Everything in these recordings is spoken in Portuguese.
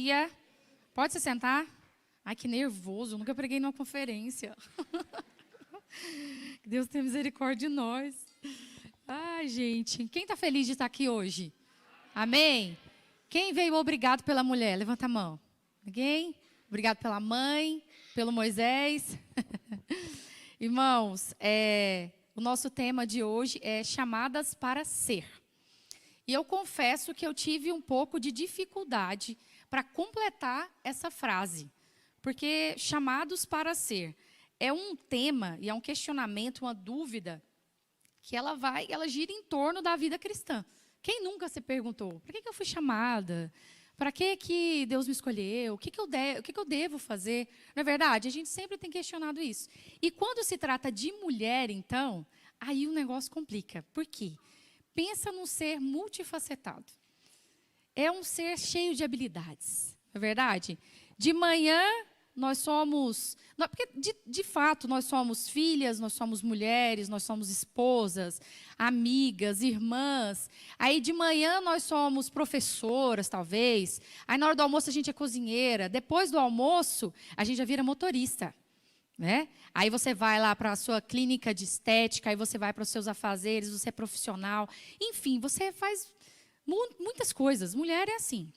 dia. Pode se sentar? Ai, que nervoso, nunca preguei numa conferência. Que Deus tenha misericórdia de nós. Ai, gente, quem está feliz de estar aqui hoje? Amém? Quem veio obrigado pela mulher? Levanta a mão. Ninguém? Obrigado pela mãe, pelo Moisés. Irmãos, o nosso tema de hoje é chamadas para ser. E eu confesso que eu tive um pouco de dificuldade para completar essa frase. Porque chamados para ser é um tema e é um questionamento, uma dúvida, que ela gira em torno da vida cristã. Quem nunca se perguntou, para que eu fui chamada? Para que Deus me escolheu? O que eu devo fazer? Não é verdade? A gente sempre tem questionado isso. E quando se trata de mulher, então, aí o negócio complica. Por quê? Pensa num ser multifacetado. É um ser cheio de habilidades. Não é verdade? De manhã, nós somos... Porque, de fato, nós somos filhas, nós somos mulheres, nós somos esposas, amigas, irmãs. Aí, de manhã, nós somos professoras, talvez. Aí, na hora do almoço, a gente é cozinheira. Depois do almoço, a gente já vira motorista. Né? Aí, você vai lá para a sua clínica de estética, aí você vai para os seus afazeres, você é profissional. Enfim, você faz muitas coisas. Mulher é assim.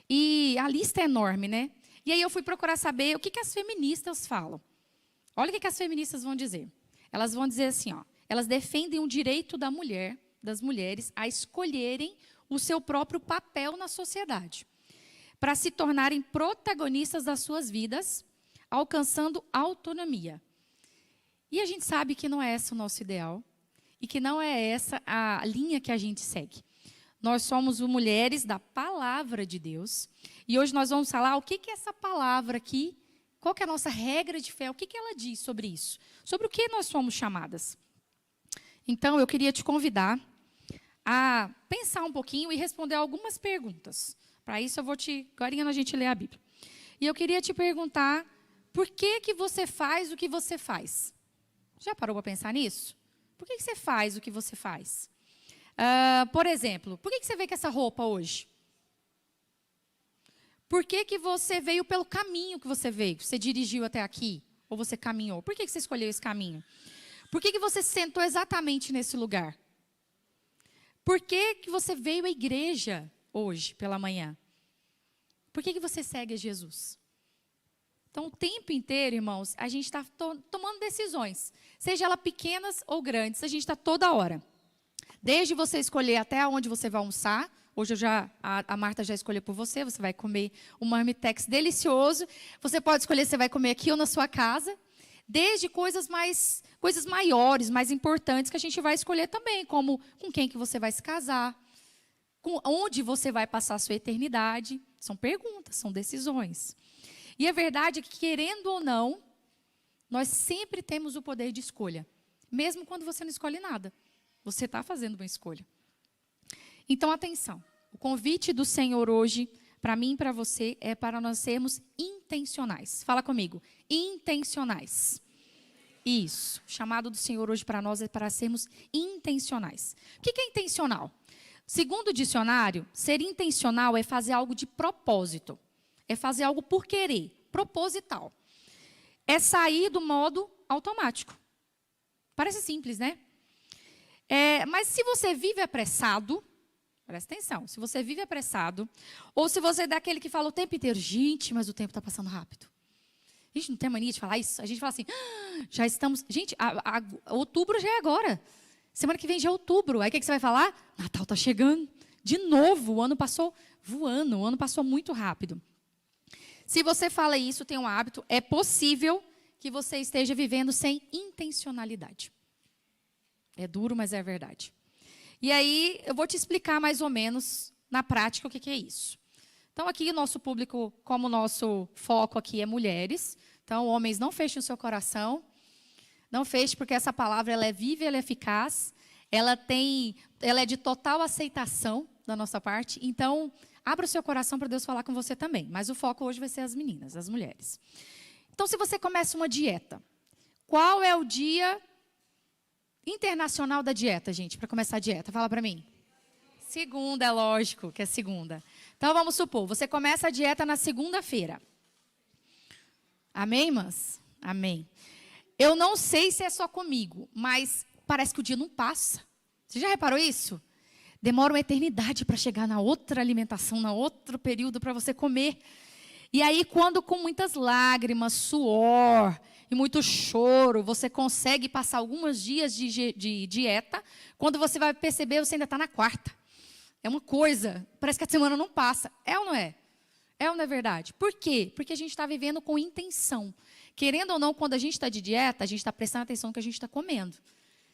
E a lista é enorme, né? E aí eu fui procurar saber o que as feministas falam. Olha o que as feministas vão dizer. Elas vão dizer assim, ó, elas defendem o direito das mulheres, a escolherem o seu próprio papel na sociedade, para se tornarem protagonistas das suas vidas, alcançando autonomia. E a gente sabe que não é esse o nosso ideal, e que não é essa a linha que a gente segue. Nós somos mulheres da palavra de Deus. E hoje nós vamos falar o que é essa palavra aqui, qual que é a nossa regra de fé, o que ela diz sobre isso, sobre o que nós somos chamadas. Então, eu queria te convidar a pensar um pouquinho e responder algumas perguntas. Para isso, agora a gente lê a Bíblia. E eu queria te perguntar, por que você faz o que você faz? Já parou para pensar nisso? Por que você faz o que você faz? Por exemplo, por que você veio com essa roupa hoje? Por que você veio pelo caminho que você veio? Você dirigiu até aqui? Ou você caminhou? Por que você escolheu esse caminho? Por que você se sentou exatamente nesse lugar? Por que você veio à igreja hoje, pela manhã? Por que você segue a Jesus? Então, o tempo inteiro, irmãos, a gente está tomando decisões. Seja elas pequenas ou grandes, a gente está toda hora. Desde você escolher até onde você vai almoçar. Hoje a Marta já escolheu por você. Você vai comer um marmitex delicioso. Você pode escolher se você vai comer aqui ou na sua casa. Desde coisas maiores, mais importantes, que a gente vai escolher também. Como com quem que você vai se casar. Onde você vai passar a sua eternidade. São perguntas, são decisões. E a verdade é que, querendo ou não, nós sempre temos o poder de escolha. Mesmo quando você não escolhe nada. Você está fazendo uma escolha. Então, atenção. O convite do Senhor hoje, para mim e para você, é para nós sermos intencionais. Fala comigo. Intencionais. Isso. O chamado do Senhor hoje para nós é para sermos intencionais. O que é intencional? Segundo o dicionário, ser intencional é fazer algo de propósito. É fazer algo por querer. Proposital. É sair do modo automático. Parece simples, né? Mas se você vive apressado, presta atenção, se você vive apressado, ou se você é daquele que fala o tempo inteiro, gente, mas o tempo está passando rápido. A gente não tem mania de falar isso, a gente fala assim, já estamos, gente, outubro já é agora, semana que vem já é outubro, aí o que você vai falar? Natal está chegando, de novo, o ano passou voando, o ano passou muito rápido. Se você fala isso, tem um hábito, é possível que você esteja vivendo sem intencionalidade. É duro, mas é verdade. E aí, eu vou te explicar mais ou menos, na prática, o que é isso. Então, aqui, o nosso público, como o nosso foco aqui é mulheres, então, homens, não fechem o seu coração. Não feche, porque essa palavra ela é viva, ela é eficaz. Ela é de total aceitação da nossa parte. Então, abra o seu coração para Deus falar com você também. Mas o foco hoje vai ser as meninas, as mulheres. Então, se você começa uma dieta, qual é o dia internacional da dieta, gente, para começar a dieta? Fala para mim. Segunda, é lógico que é segunda. Então, vamos supor, você começa a dieta na segunda-feira. Amém, irmãs? Amém. Eu não sei se é só comigo, mas parece que o dia não passa. Você já reparou isso? Demora uma eternidade para chegar na outra alimentação, na outro período para você comer. E aí, quando com muitas lágrimas, suor e muito choro, você consegue passar alguns dias de dieta, quando você vai perceber, você ainda está na quarta. É uma coisa, parece que a semana não passa. É ou não é? É ou não é verdade? Por quê? Porque a gente está vivendo com intenção. Querendo ou não, quando a gente está de dieta, a gente está prestando atenção no que a gente está comendo.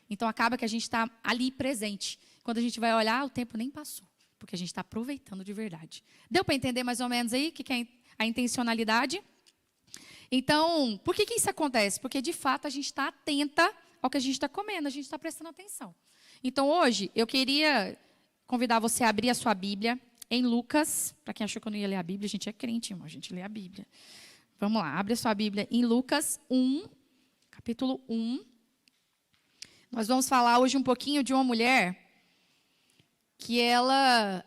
Então, acaba que a gente está ali presente. Quando a gente vai olhar, o tempo nem passou, porque a gente está aproveitando de verdade. Deu para entender mais ou menos aí o que é a intencionalidade? Então, por que isso acontece? Porque, de fato, a gente está atenta ao que a gente está comendo, a gente está prestando atenção. Então, hoje, eu queria convidar você a abrir a sua Bíblia em Lucas. Para quem achou que eu não ia ler a Bíblia, a gente é crente, irmão, a gente lê a Bíblia. Vamos lá, abre a sua Bíblia em Lucas 1, capítulo 1. Nós vamos falar hoje um pouquinho de uma mulher que ela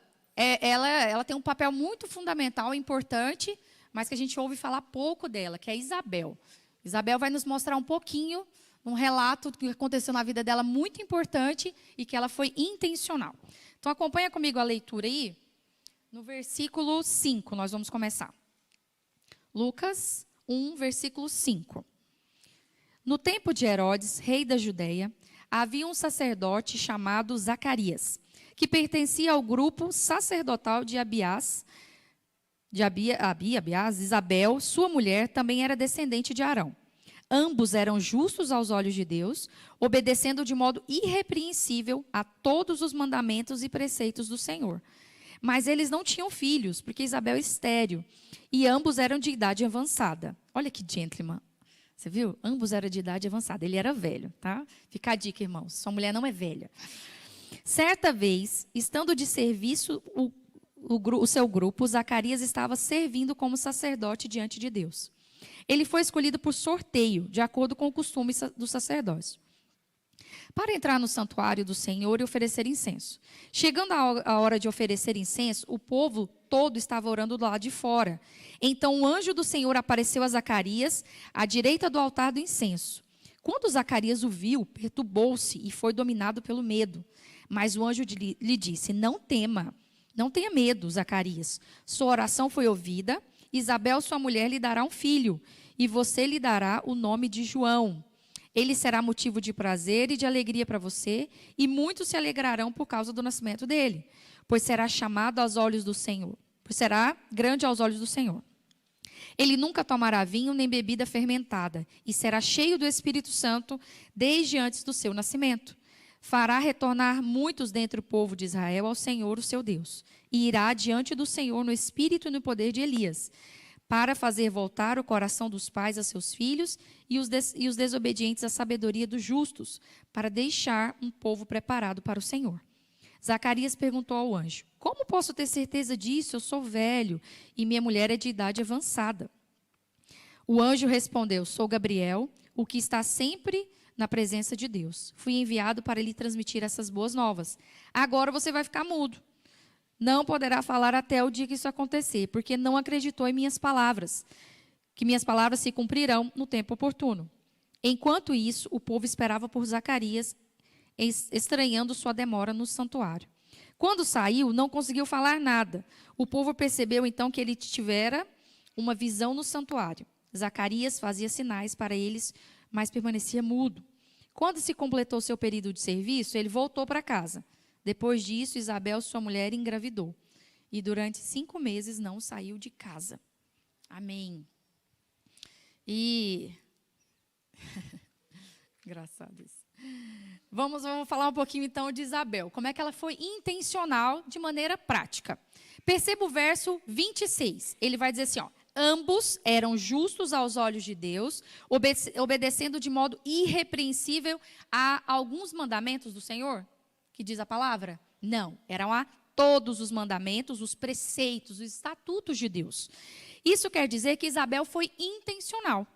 tem um papel muito fundamental, importante, mas que a gente ouve falar pouco dela, que é Isabel. Isabel vai nos mostrar um pouquinho, um relato do que aconteceu na vida dela, muito importante, e que ela foi intencional. Então, acompanha comigo a leitura aí, no versículo 5, nós vamos começar. Lucas 1, versículo 5. No tempo de Herodes, rei da Judeia, havia um sacerdote chamado Zacarias, que pertencia ao grupo sacerdotal de Abiás. Isabel, sua mulher, também era descendente de Arão. Ambos eram justos aos olhos de Deus, obedecendo de modo irrepreensível a todos os mandamentos e preceitos do Senhor. Mas eles não tinham filhos, porque Isabel é estéril, e ambos eram de idade avançada. Olha que gentleman. Você viu? Ambos eram de idade avançada. Ele era velho, tá? Fica a dica, irmãos. Sua mulher não é velha. Certa vez, estando de serviço o seu grupo, Zacarias estava servindo como sacerdote diante de Deus. Ele foi escolhido por sorteio, de acordo com o costume do sacerdócio, para entrar no santuário do Senhor e oferecer incenso. Chegando a hora de oferecer incenso, o povo todo estava orando do lado de fora. Então o anjo do Senhor apareceu a Zacarias, à direita do altar do incenso. Quando Zacarias o viu, perturbou-se e foi dominado pelo medo. Mas o anjo lhe disse: não tema, não tenha medo, Zacarias. Sua oração foi ouvida. Isabel, sua mulher, lhe dará um filho, e você lhe dará o nome de João. Ele será motivo de prazer e de alegria para você, e muitos se alegrarão por causa do nascimento dele, pois será chamado aos olhos do Senhor, pois será grande aos olhos do Senhor. Ele nunca tomará vinho nem bebida fermentada, e será cheio do Espírito Santo desde antes do seu nascimento. Fará retornar muitos dentre o povo de Israel ao Senhor, o seu Deus, e irá diante do Senhor no espírito e no poder de Elias, para fazer voltar o coração dos pais a seus filhos e os desobedientes à sabedoria dos justos, para deixar um povo preparado para o Senhor. Zacarias perguntou ao anjo: como posso ter certeza disso? Eu sou velho e minha mulher é de idade avançada. O anjo respondeu: sou Gabriel, o que está sempre na presença de Deus. Fui enviado para lhe transmitir essas boas novas. Agora você vai ficar mudo. Não poderá falar até o dia que isso acontecer, porque não acreditou em minhas palavras, que minhas palavras se cumprirão no tempo oportuno. Enquanto isso, o povo esperava por Zacarias, estranhando sua demora no santuário. Quando saiu, não conseguiu falar nada. O povo percebeu então que ele tivera uma visão no santuário. Zacarias fazia sinais para eles, mas permanecia mudo. Quando se completou seu período de serviço, ele voltou para casa. Depois disso, Isabel, sua mulher, engravidou. E durante 5 meses não saiu de casa. Amém. E... engraçado isso. Vamos falar um pouquinho, então, de Isabel. Como é que ela foi intencional de maneira prática. Perceba o verso 26. Ele vai dizer assim, ó: ambos eram justos aos olhos de Deus, obedecendo de modo irrepreensível a alguns mandamentos do Senhor, que diz a palavra? Não, eram a todos os mandamentos, os preceitos, os estatutos de Deus. Isso quer dizer que Isabel foi intencional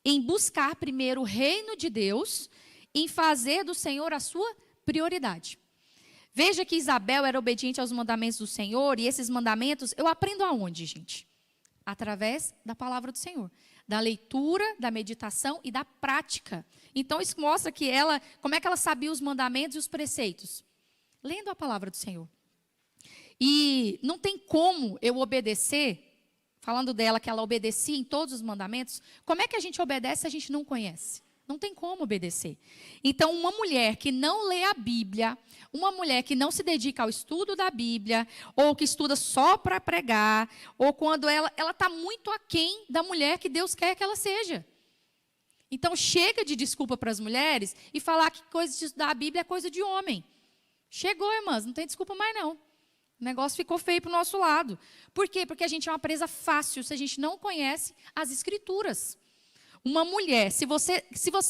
em buscar primeiro o reino de Deus, em fazer do Senhor a sua prioridade. Veja que Isabel era obediente aos mandamentos do Senhor, e esses mandamentos eu aprendo aonde, gente? Através da palavra do Senhor, da leitura, da meditação e da prática. Então isso mostra que ela, como é que ela sabia os mandamentos e os preceitos? Lendo a palavra do Senhor. E não tem como eu obedecer, falando dela que ela obedecia em todos os mandamentos, como é que a gente obedece se a gente não conhece? Não tem como obedecer. Então, uma mulher que não lê a Bíblia, uma mulher que não se dedica ao estudo da Bíblia, ou que estuda só para pregar, ou quando ela está muito aquém da mulher que Deus quer que ela seja. Então, chega de desculpa para as mulheres e falar que coisa de estudar a Bíblia é coisa de homem. Chegou, irmãs, não tem desculpa mais não. O negócio ficou feio para o nosso lado. Por quê? Porque a gente é uma presa fácil se a gente não conhece as Escrituras. Uma mulher, se você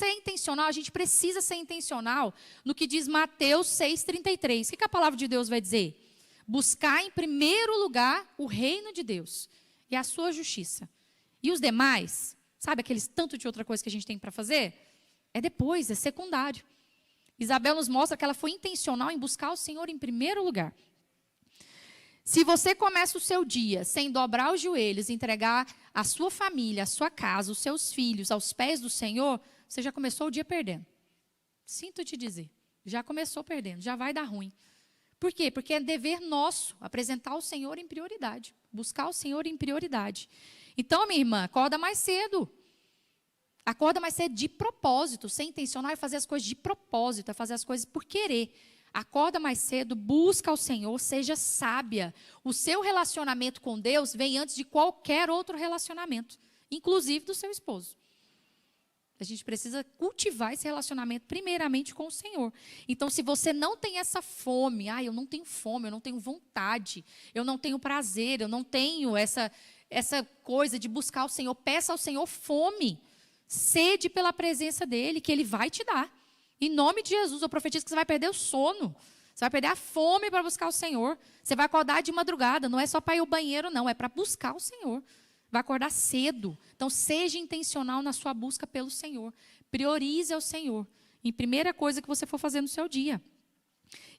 é intencional, a gente precisa ser intencional no que diz Mateus 6,33. O que a palavra de Deus vai dizer? Buscar em primeiro lugar o reino de Deus e a sua justiça. E os demais, sabe aqueles tanto de outra coisa que a gente tem para fazer? É depois, é secundário. Isabel nos mostra que ela foi intencional em buscar o Senhor em primeiro lugar. Se você começa o seu dia sem dobrar os joelhos, entregar a sua família, a sua casa, os seus filhos aos pés do Senhor, você já começou o dia perdendo. Sinto te dizer, já começou perdendo, já vai dar ruim. Por quê? Porque é dever nosso apresentar o Senhor em prioridade, buscar o Senhor em prioridade. Então, minha irmã, acorda mais cedo. Acorda mais cedo de propósito, ser intencional é fazer as coisas de propósito, é fazer as coisas por querer. Acorda mais cedo, busca o Senhor, seja sábia. O seu relacionamento com Deus vem antes de qualquer outro relacionamento, inclusive do seu esposo. A gente precisa cultivar esse relacionamento primeiramente com o Senhor. Então, se você não tem essa fome, eu não tenho fome, eu não tenho vontade, eu não tenho prazer, eu não tenho essa coisa de buscar o Senhor, peça ao Senhor fome, sede pela presença dEle, que Ele vai te dar. Em nome de Jesus, eu profetizo que você vai perder o sono. Você vai perder a fome para buscar o Senhor. Você vai acordar de madrugada. Não é só para ir ao banheiro, não. É para buscar o Senhor. Vai acordar cedo. Então, seja intencional na sua busca pelo Senhor. Priorize ao Senhor. Em primeira coisa que você for fazer no seu dia.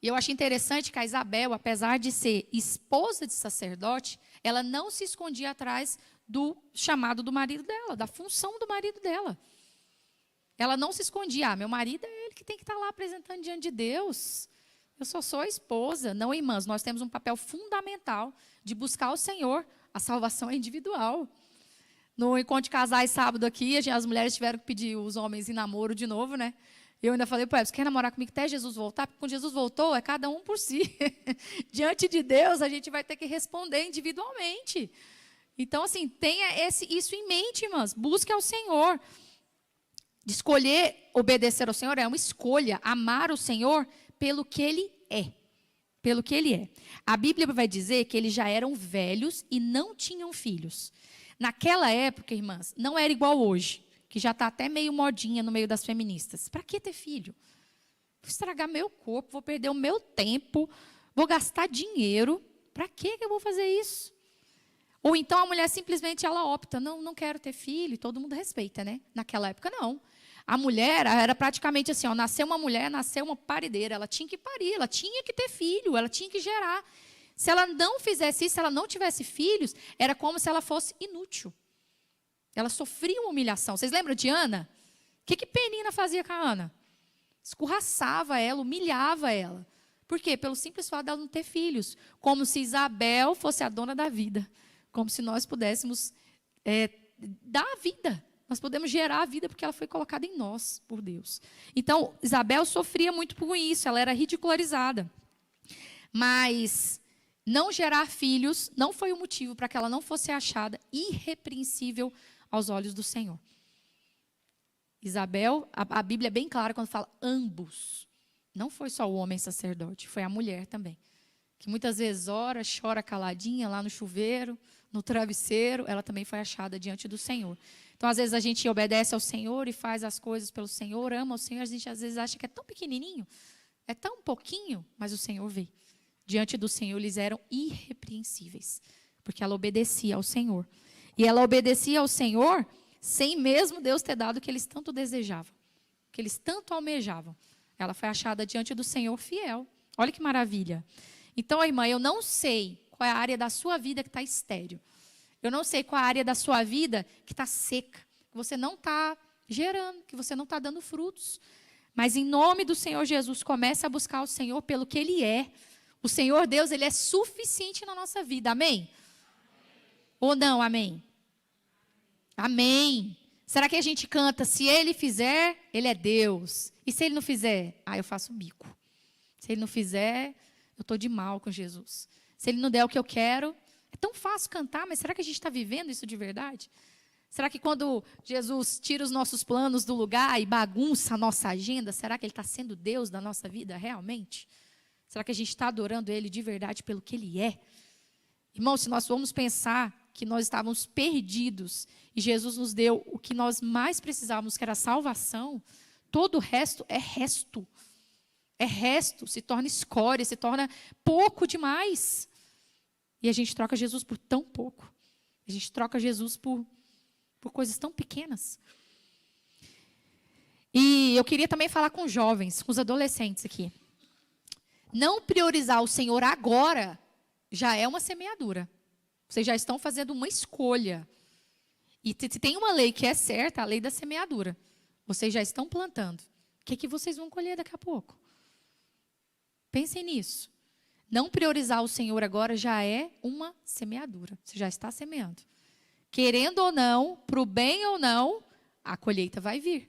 E eu acho interessante que a Isabel, apesar de ser esposa de sacerdote, ela não se escondia atrás do chamado do marido dela, da função do marido dela. Ela não se escondia. Meu marido é ele que tem que estar lá apresentando diante de Deus. Eu só sou a esposa. Não, irmãs, nós temos um papel fundamental de buscar o Senhor. A salvação é individual. No encontro de casais sábado aqui, as mulheres tiveram que pedir os homens em namoro de novo, né? Eu ainda falei para eles, você quer namorar comigo até Jesus voltar? Porque quando Jesus voltou, é cada um por si. Diante de Deus, a gente vai ter que responder individualmente. Então, assim, tenha isso em mente, irmãs. Busque ao Senhor. De escolher obedecer ao Senhor é uma escolha, amar o Senhor pelo que Ele é. Pelo que Ele é. A Bíblia vai dizer que eles já eram velhos e não tinham filhos. Naquela época, irmãs, não era igual hoje, que já está até meio modinha no meio das feministas. Para que ter filho? Vou estragar meu corpo, vou perder o meu tempo, vou gastar dinheiro. Para que eu vou fazer isso? Ou então a mulher simplesmente ela opta, não quero ter filho, e todo mundo respeita, né? Naquela época, não. A mulher era praticamente assim, nasceu uma mulher, nasceu uma parideira, ela tinha que parir, ela tinha que ter filho, ela tinha que gerar. Se ela não fizesse isso, se ela não tivesse filhos, era como se ela fosse inútil. Ela sofria uma humilhação. Vocês lembram de Ana? O que Penina fazia com a Ana? Escorraçava ela, humilhava ela. Por quê? Pelo simples fato dela não ter filhos. Como se Isabel fosse a dona da vida. Como se nós pudéssemos dar a vida. Nós podemos gerar a vida porque ela foi colocada em nós, por Deus. Então, Isabel sofria muito por isso, ela era ridicularizada. Mas não gerar filhos não foi o motivo para que ela não fosse achada irrepreensível aos olhos do Senhor. Isabel, a Bíblia é bem clara quando fala ambos. Não foi só o homem sacerdote, foi a mulher também. Que muitas vezes ora, chora caladinha lá no chuveiro, no travesseiro, ela também foi achada diante do Senhor. Então, às vezes, a gente obedece ao Senhor e faz as coisas pelo Senhor, ama o Senhor, a gente às vezes acha que é tão pequenininho, é tão pouquinho, mas o Senhor vê. Diante do Senhor, eles eram irrepreensíveis, porque ela obedecia ao Senhor. E ela obedecia ao Senhor sem mesmo Deus ter dado o que eles tanto desejavam, o que eles tanto almejavam. Ela foi achada diante do Senhor fiel. Olha que maravilha. Então, irmã, eu não sei qual é a área da sua vida que está estéril. Eu não sei qual é a área da sua vida que está seca, que você não está gerando, que você não está dando frutos. Mas em nome do Senhor Jesus, comece a buscar o Senhor pelo que Ele é. O Senhor Deus, Ele é suficiente na nossa vida. Amém? Ou não, amém? Amém. Será que a gente canta, se Ele fizer, Ele é Deus. E se Ele não fizer? Eu faço bico. Se Ele não fizer, eu estou de mal com Jesus. Se Ele não der o que eu quero, é tão fácil cantar, mas será que a gente está vivendo isso de verdade? Será que quando Jesus tira os nossos planos do lugar e bagunça a nossa agenda, será que Ele está sendo Deus da nossa vida realmente? Será que a gente está adorando Ele de verdade pelo que Ele é? Irmão, se nós formos pensar que nós estávamos perdidos e Jesus nos deu o que nós mais precisávamos, que era a salvação, todo o resto é resto. É resto, se torna escória, se torna pouco demais. E a gente troca Jesus por tão pouco. A gente troca Jesus por coisas tão pequenas. E eu queria também falar com os jovens, com os adolescentes aqui. Não priorizar o Senhor agora já é uma semeadura. Vocês já estão fazendo uma escolha. E se tem uma lei que é certa, a lei da semeadura. Vocês já estão plantando. O que vocês vão colher daqui a pouco? Pensem nisso. Não priorizar o Senhor agora já é uma semeadura. Você já está semeando. Querendo ou não, para o bem ou não, a colheita vai vir.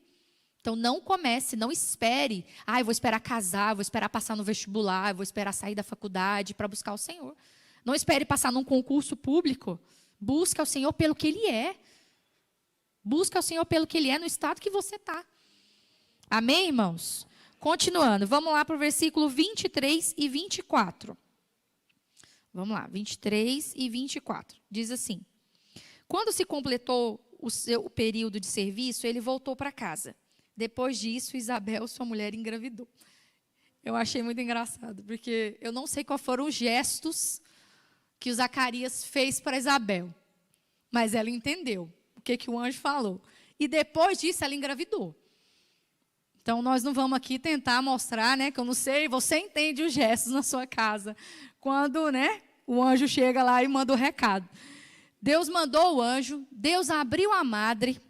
Então, não comece, não espere. Eu vou esperar casar, vou esperar passar no vestibular, vou esperar sair da faculdade para buscar o Senhor. Não espere passar num concurso público. Busca o Senhor pelo que Ele é. Busca o Senhor pelo que Ele é no estado que você está. Amém, irmãos? Continuando, vamos lá para o versículo 23 e 24. Vamos lá, 23 e 24. Diz assim: quando se completou o seu período de serviço, ele voltou para casa. Depois disso, Isabel, sua mulher, engravidou. Eu achei muito engraçado, porque eu não sei quais foram os gestos que o Zacarias fez para Isabel. Mas ela entendeu o que o anjo falou. E depois disso, ela engravidou. Então, nós não vamos aqui tentar mostrar, que eu não sei, você entende os gestos na sua casa. Quando, o anjo chega lá e manda o recado. Deus mandou o anjo, Deus abriu a madre.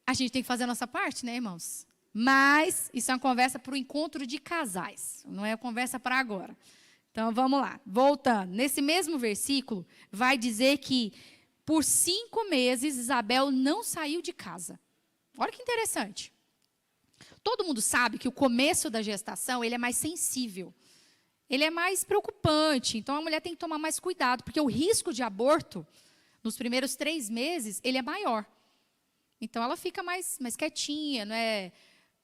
A gente tem que fazer a nossa parte, irmãos? Mas isso é uma conversa para o encontro de casais, não é uma conversa para agora. Então, vamos lá. Voltando, nesse mesmo versículo, vai dizer que por 5 meses Isabel não saiu de casa. Olha que interessante. Todo mundo sabe que o começo da gestação ele é mais sensível. Ele é mais preocupante. Então, a mulher tem que tomar mais cuidado, porque o risco de aborto, nos primeiros 3 meses, ele é maior. Então, ela fica mais quietinha,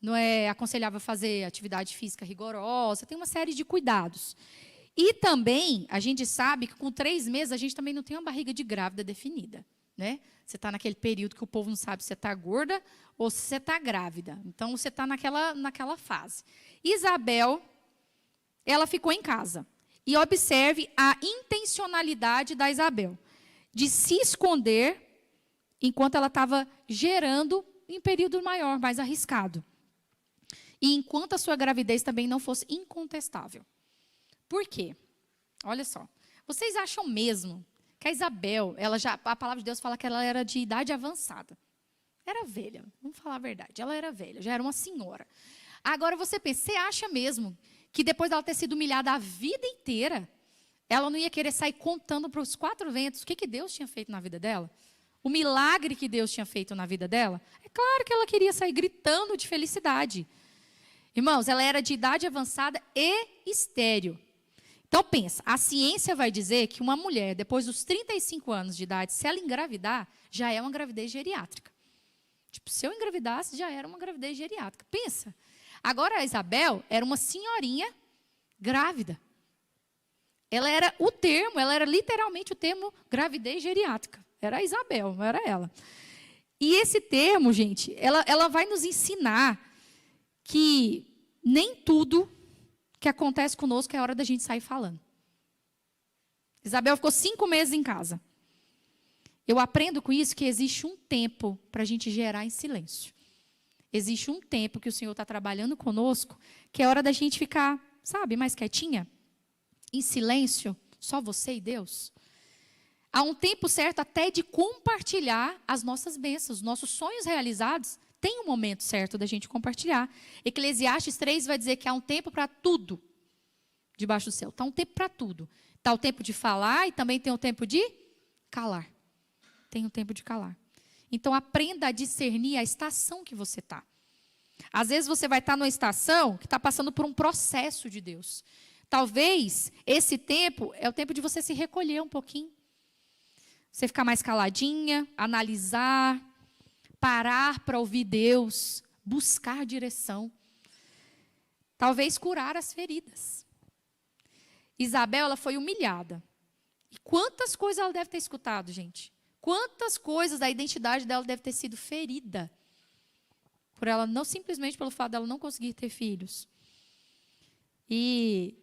não é aconselhável fazer atividade física rigorosa, tem uma série de cuidados. E também, a gente sabe que com 3 meses, a gente também não tem uma barriga de grávida definida. Você está naquele período que o povo não sabe se você está gorda ou se você está grávida. Então, você está naquela fase. Isabel, ela ficou em casa. E observe a intencionalidade da Isabel de se esconder enquanto ela estava gerando em período maior, mais arriscado. E enquanto a sua gravidez também não fosse incontestável. Por quê? Olha só. Vocês acham mesmo que a Isabel, a palavra de Deus fala que ela era de idade avançada. Era velha, vamos falar a verdade. Ela era velha, já era uma senhora. Agora você pensa, você acha mesmo que depois dela ter sido humilhada a vida inteira, ela não ia querer sair contando para os 4 ventos o que Deus tinha feito na vida dela? O milagre que Deus tinha feito na vida dela? É claro que ela queria sair gritando de felicidade. Irmãos, ela era de idade avançada e estéril. Então, pensa, a ciência vai dizer que uma mulher, depois dos 35 anos de idade, se ela engravidar, já é uma gravidez geriátrica. Se eu engravidasse, já era uma gravidez geriátrica. Pensa. Agora, a Isabel era uma senhorinha grávida. Ela era literalmente o termo gravidez geriátrica. Era a Isabel, não era ela. E esse termo, gente, ela vai nos ensinar que nem tudo que acontece conosco é hora da gente sair falando. Isabel ficou 5 meses em casa. Eu aprendo com isso que existe um tempo para a gente gerar em silêncio. Existe um tempo que o Senhor está trabalhando conosco, que é hora da gente ficar sabe, mais quietinha, em silêncio, só você e Deus. Há um tempo certo até de compartilhar as nossas bênçãos, nossos sonhos realizados. Tem um momento certo da gente compartilhar. Eclesiastes 3 vai dizer que há um tempo para tudo debaixo do céu. Está um tempo para tudo. Está o tempo de falar e também tem o tempo de calar. Tem o tempo de calar. Então, aprenda a discernir a estação que você está. Às vezes, você vai estar numa estação que está passando por um processo de Deus. Talvez, esse tempo é o tempo de você se recolher um pouquinho. Você ficar mais caladinha, analisar, parar para ouvir Deus, buscar direção. Talvez curar as feridas. Isabel, ela foi humilhada. E quantas coisas ela deve ter escutado, gente? Quantas coisas da identidade dela deve ter sido ferida por ela, não simplesmente pelo fato dela não conseguir ter filhos. E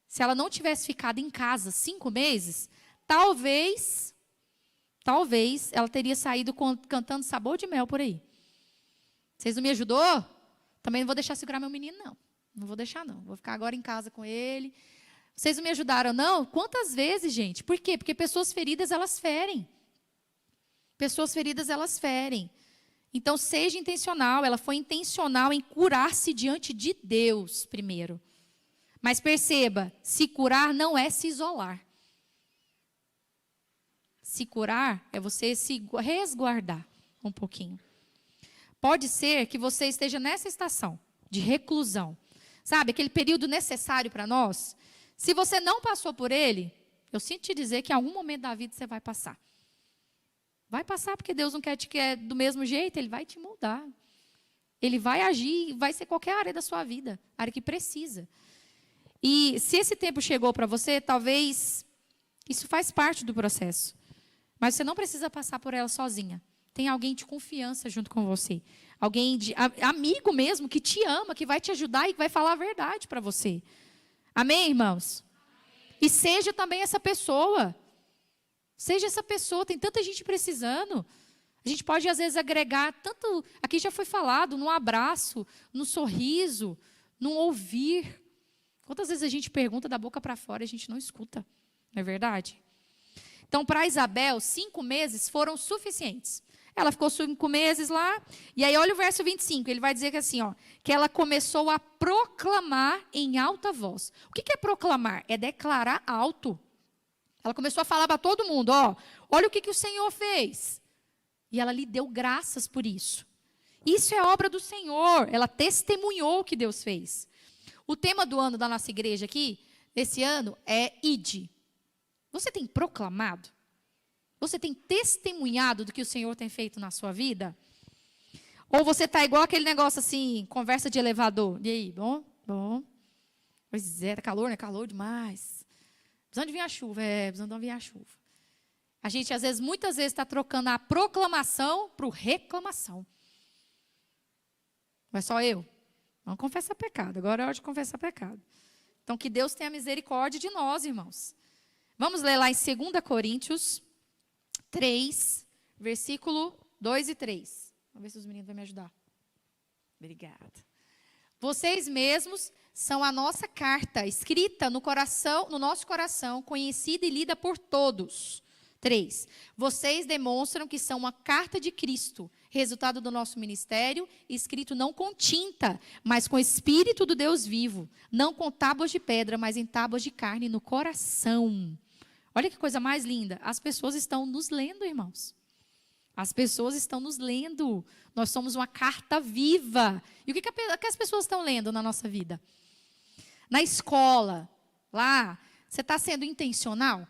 se ela não tivesse ficado em casa 5 meses, talvez ela teria saído cantando Sabor de Mel por aí. Vocês não me ajudou? Também não vou deixar segurar meu menino, não. Não vou deixar, não. Vou ficar agora em casa com ele. Vocês não me ajudaram, não? Quantas vezes, gente? Por quê? Porque pessoas feridas, elas ferem. Pessoas feridas, elas ferem. Então, seja intencional. Ela foi intencional em curar-se diante de Deus primeiro. Mas perceba, se curar não é se isolar. Se curar é você se resguardar um pouquinho. Pode ser que você esteja nessa estação de reclusão. Sabe, aquele período necessário para nós. Se você não passou por ele, eu sinto te dizer que em algum momento da vida você vai passar. Vai passar porque Deus não quer te quer do mesmo jeito, Ele vai te moldar. Ele vai agir, vai ser qualquer área da sua vida, área que precisa. E se esse tempo chegou para você, talvez isso faz parte do processo. Mas você não precisa passar por ela sozinha. Tem alguém de confiança junto com você. Alguém amigo mesmo, que te ama, que vai te ajudar e vai falar a verdade para você. Amém, irmãos? Amém. E seja também essa pessoa. Seja essa pessoa. Tem tanta gente precisando. A gente pode, às vezes, agregar tanto... Aqui já foi falado, num abraço, no sorriso, num ouvir. Quantas vezes a gente pergunta da boca para fora e a gente não escuta? Não é verdade? Então, para Isabel, 5 meses foram suficientes. Ela ficou 5 meses lá. E aí, olha o verso 25. Ele vai dizer que assim, ó, que ela começou a proclamar em alta voz. O que é proclamar? É declarar alto. Ela começou a falar para todo mundo, ó, olha o que o Senhor fez. E ela lhe deu graças por isso. Isso é obra do Senhor. Ela testemunhou o que Deus fez. O tema do ano da nossa igreja aqui, esse ano, é Ide. Você tem proclamado? Você tem testemunhado do que o Senhor tem feito na sua vida? Ou você está igual aquele negócio assim, conversa de elevador. E aí, bom? Bom. Pois é, tá calor, né? Calor demais. Precisando de vir a chuva. Precisando de vir a chuva. A gente, às vezes, muitas vezes, está trocando a proclamação para o reclamação. Não é só eu. Vamos confessar pecado. Agora é hora de confessar pecado. Então, que Deus tenha misericórdia de nós, irmãos. Vamos ler lá em 2 Coríntios 3, versículo 2 e 3. Vamos ver se os meninos vão me ajudar. Obrigada. Vocês mesmos são a nossa carta, escrita no coração, no nosso coração, conhecida e lida por todos. 3. Vocês demonstram que são uma carta de Cristo, resultado do nosso ministério, escrito não com tinta, mas com o Espírito do Deus vivo, não com tábuas de pedra, mas em tábuas de carne no coração. Olha que coisa mais linda. As pessoas estão nos lendo, irmãos. As pessoas estão nos lendo. Nós somos uma carta viva. E o que as pessoas estão lendo na nossa vida? Na escola, lá, você está sendo intencional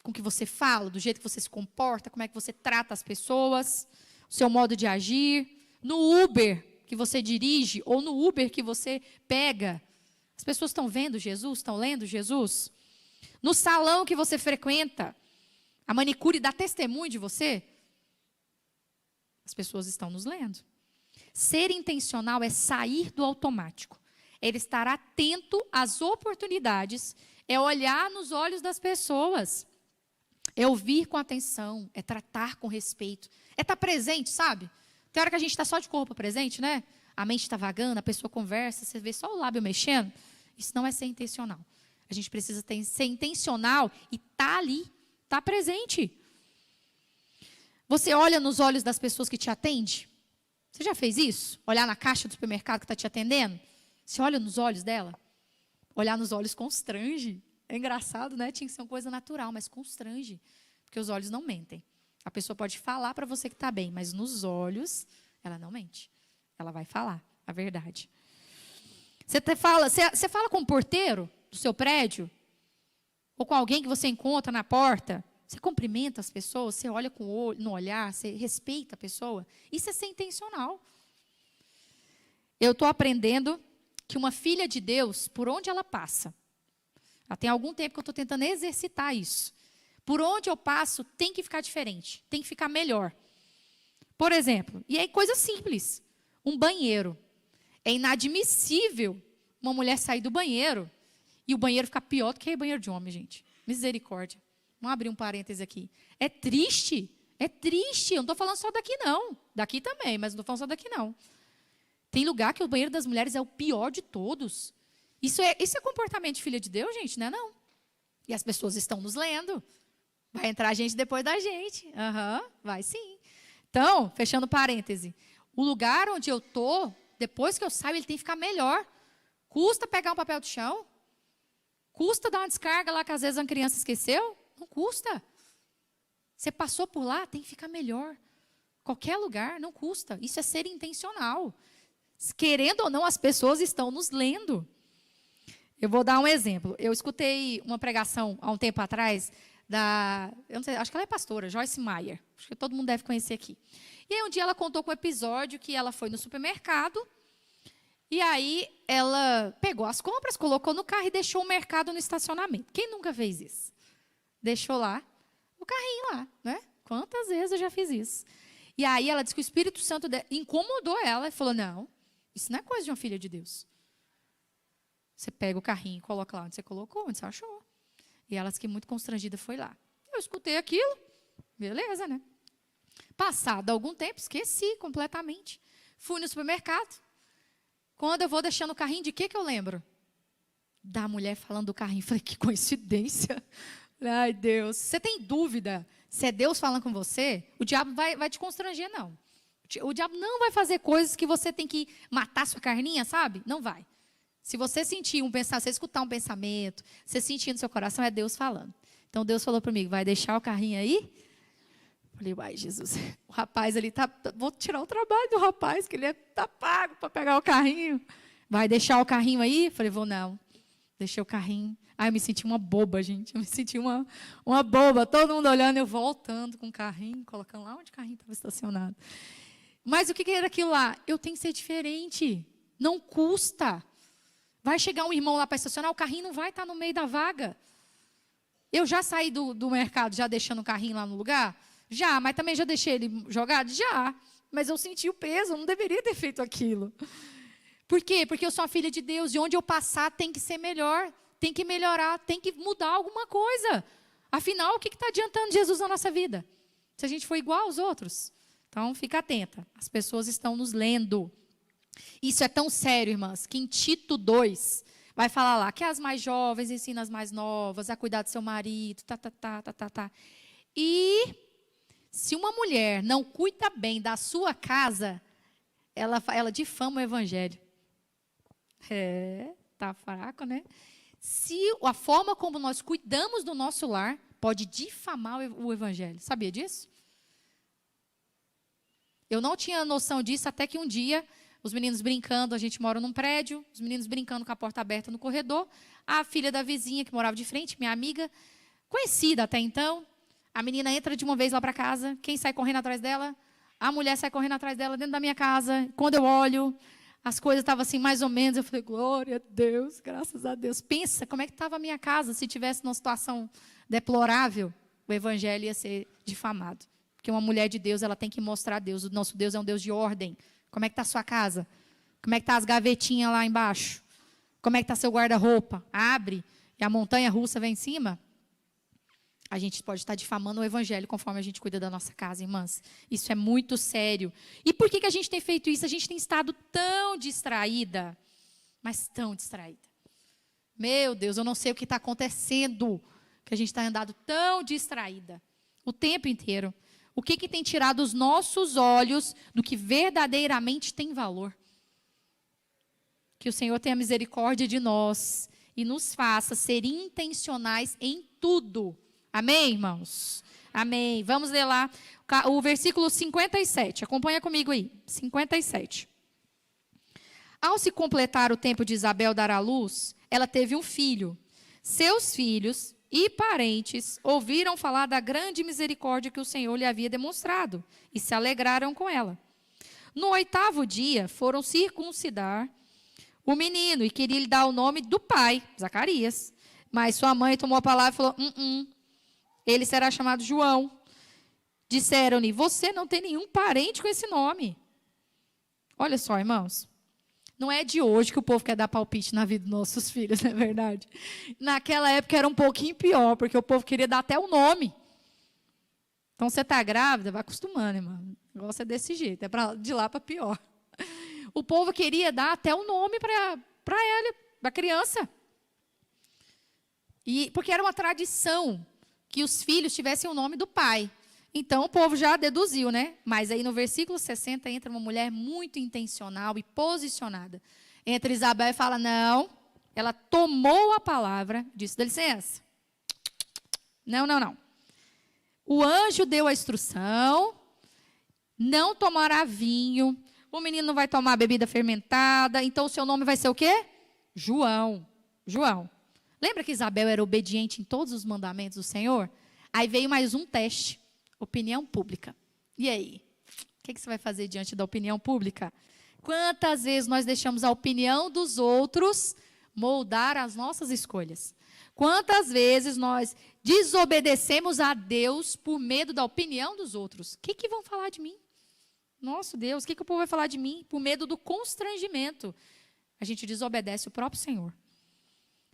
com o que você fala, do jeito que você se comporta, como é que você trata as pessoas, o seu modo de agir. No Uber que você dirige ou no Uber que você pega, as pessoas estão vendo Jesus? Estão lendo Jesus? No salão que você frequenta, a manicure dá testemunho de você? As pessoas estão nos lendo. Ser intencional é sair do automático. É estar atento às oportunidades, é olhar nos olhos das pessoas, é ouvir com atenção, é tratar com respeito, é estar presente, sabe? Tem hora que a gente está só de corpo presente, né? A mente está vagando, a pessoa conversa, você vê só o lábio mexendo. Isso não é ser intencional. A gente precisa ser intencional e estar ali, estar presente. Você olha nos olhos das pessoas que te atendem? Você já fez isso? Olhar na caixa do supermercado que está te atendendo? Você olha nos olhos dela? Olhar nos olhos constrange. É engraçado, né? Tinha que ser uma coisa natural, mas constrange. Porque os olhos não mentem. A pessoa pode falar para você que está bem, mas nos olhos, ela não mente. Ela vai falar a verdade. Você fala com o porteiro do seu prédio? Ou com alguém que você encontra na porta? Você cumprimenta as pessoas? Você olha com o olho, no olhar? Você respeita a pessoa? Isso é ser intencional. Eu estou aprendendo que uma filha de Deus, por onde ela passa, já tem algum tempo que eu estou tentando exercitar isso. Por onde eu passo, tem que ficar diferente, tem que ficar melhor. Por exemplo, e aí coisa simples, um banheiro. É inadmissível uma mulher sair do banheiro e o banheiro ficar pior do que o banheiro de homem, gente. Misericórdia. Vamos abrir um parêntese aqui. É triste, é triste. Eu não estou falando só daqui, não. Daqui também, mas não estou falando só daqui, não. Tem lugar que o banheiro das mulheres é o pior de todos. Isso é comportamento de filha de Deus, gente, não é não? E as pessoas estão nos lendo. Vai entrar gente depois da gente. Vai sim. Então, fechando parêntese. O lugar onde eu estou, depois que eu saio, ele tem que ficar melhor. Custa pegar um papel do chão? Custa dar uma descarga lá que às vezes uma criança esqueceu? Não custa. Você passou por lá, tem que ficar melhor. Qualquer lugar, não custa. Isso é ser intencional. Querendo ou não, as pessoas estão nos lendo. Eu vou dar um exemplo. Eu escutei uma pregação há um tempo atrás eu não sei, acho que ela é pastora, Joyce Meyer. Acho que todo mundo deve conhecer aqui. E aí um dia ela contou com um episódio que ela foi no supermercado e aí ela pegou as compras, colocou no carro e deixou o mercado no estacionamento. Quem nunca fez isso? Deixou lá o carrinho lá, né? Quantas vezes eu já fiz isso? E aí ela disse que o Espírito Santo incomodou ela e falou, não, isso não é coisa de uma filha de Deus. Você pega o carrinho e coloca lá onde você colocou, onde você achou. E ela disse que muito constrangida foi lá. Eu escutei aquilo, beleza, né? Passado algum tempo, esqueci completamente. Fui no supermercado. Quando eu vou deixando o carrinho, de que eu lembro? Da mulher falando do carrinho. Falei, que coincidência. Ai, Deus. Você tem dúvida se é Deus falando com você? O diabo vai te constranger, não. O diabo não vai fazer coisas que você tem que matar sua carninha, sabe? Não vai. Se você sentir você escutar um pensamento, você sentir no seu coração, é Deus falando. Então, Deus falou para mim, vai deixar o carrinho aí? Falei, uai, Jesus, o rapaz ali, vou tirar o trabalho do rapaz, que ele está pago para pegar o carrinho. Vai deixar o carrinho aí? Falei, vou não. Deixei o carrinho. Ai, eu me senti uma boba, gente. Eu me senti uma boba. Todo mundo olhando, eu voltando com o carrinho, colocando lá onde o carrinho estava estacionado. Mas o que era aquilo lá? Eu tenho que ser diferente. Não custa. Vai chegar um irmão lá para estacionar, o carrinho não vai estar no meio da vaga. Eu já saí do mercado, já deixando o carrinho lá no lugar? Já, mas também já deixei ele jogado? Já. Mas eu senti o peso, eu não deveria ter feito aquilo. Por quê? Porque eu sou a filha de Deus, e onde eu passar tem que ser melhor, tem que melhorar, tem que mudar alguma coisa. Afinal, o que está adiantando Jesus na nossa vida? Se a gente for igual aos outros. Então, fica atenta, as pessoas estão nos lendo. Isso é tão sério, irmãs, que em Tito 2, vai falar lá que as mais jovens ensinam as mais novas a cuidar do seu marido, E se uma mulher não cuida bem da sua casa, ela difama o evangelho. Tá fraco, né? Se a forma como nós cuidamos do nosso lar pode difamar o evangelho. Sabia disso? Eu não tinha noção disso até que um dia os meninos brincando, a gente mora num prédio, os meninos brincando com a porta aberta no corredor, a filha da vizinha que morava de frente, minha amiga, conhecida até então, a menina entra de uma vez lá para casa, quem sai correndo atrás dela? A mulher sai correndo atrás dela dentro da minha casa, quando eu olho, as coisas estavam assim mais ou menos, eu falei, glória a Deus, graças a Deus. Pensa como é que estava a minha casa se tivesse numa situação deplorável, o evangelho ia ser difamado. Porque uma mulher de Deus, ela tem que mostrar a Deus, o nosso Deus é um Deus de ordem. Como é que está a sua casa? Como é que está as gavetinhas lá embaixo? Como é que está seu guarda-roupa? Abre e a montanha russa vem em cima? A gente pode estar difamando o evangelho conforme a gente cuida da nossa casa, irmãs. Isso é muito sério. E por que a gente tem feito isso? A gente tem estado tão distraída, mas tão distraída. Meu Deus, eu não sei o que está acontecendo, que a gente está andando tão distraída o tempo inteiro. O que tem tirado os nossos olhos do que verdadeiramente tem valor? Que o Senhor tenha misericórdia de nós e nos faça ser intencionais em tudo. Amém, irmãos? Amém. Vamos ler lá o versículo 57. Acompanha comigo aí. 57. Ao se completar o tempo de Isabel dar à luz, ela teve um filho. Seus filhos e parentes ouviram falar da grande misericórdia que o Senhor lhe havia demonstrado e se alegraram com ela. No 8º dia, foram circuncidar o menino e queria lhe dar o nome do pai, Zacarias. Mas sua mãe tomou a palavra e falou, ele será chamado João. Disseram-lhe, você não tem nenhum parente com esse nome. Olha só, irmãos. Não é de hoje que o povo quer dar palpite na vida dos nossos filhos, não é verdade? Naquela época era um pouquinho pior, porque o povo queria dar até o nome. Então, você está grávida, vai acostumando, irmão. O negócio é desse jeito, é de lá para pior. O povo queria dar até o nome para ela, para a criança. Porque era uma tradição que os filhos tivessem o nome do pai. Então, o povo já deduziu, né? Mas aí no versículo 60 entra uma mulher muito intencional e posicionada. Entra Isabel e fala, não, ela tomou a palavra, disse, dá licença. Não. O anjo deu a instrução, não tomará vinho, o menino não vai tomar bebida fermentada, então o seu nome vai ser o quê? João. Lembra que Isabel era obediente em todos os mandamentos do Senhor? Aí veio mais um teste. Opinião pública. E aí? O que você vai fazer diante da opinião pública? Quantas vezes nós deixamos a opinião dos outros moldar as nossas escolhas? Quantas vezes nós desobedecemos a Deus por medo da opinião dos outros? O que vão falar de mim? Nosso Deus, o que o povo vai falar de mim? Por medo do constrangimento. A gente desobedece o próprio Senhor.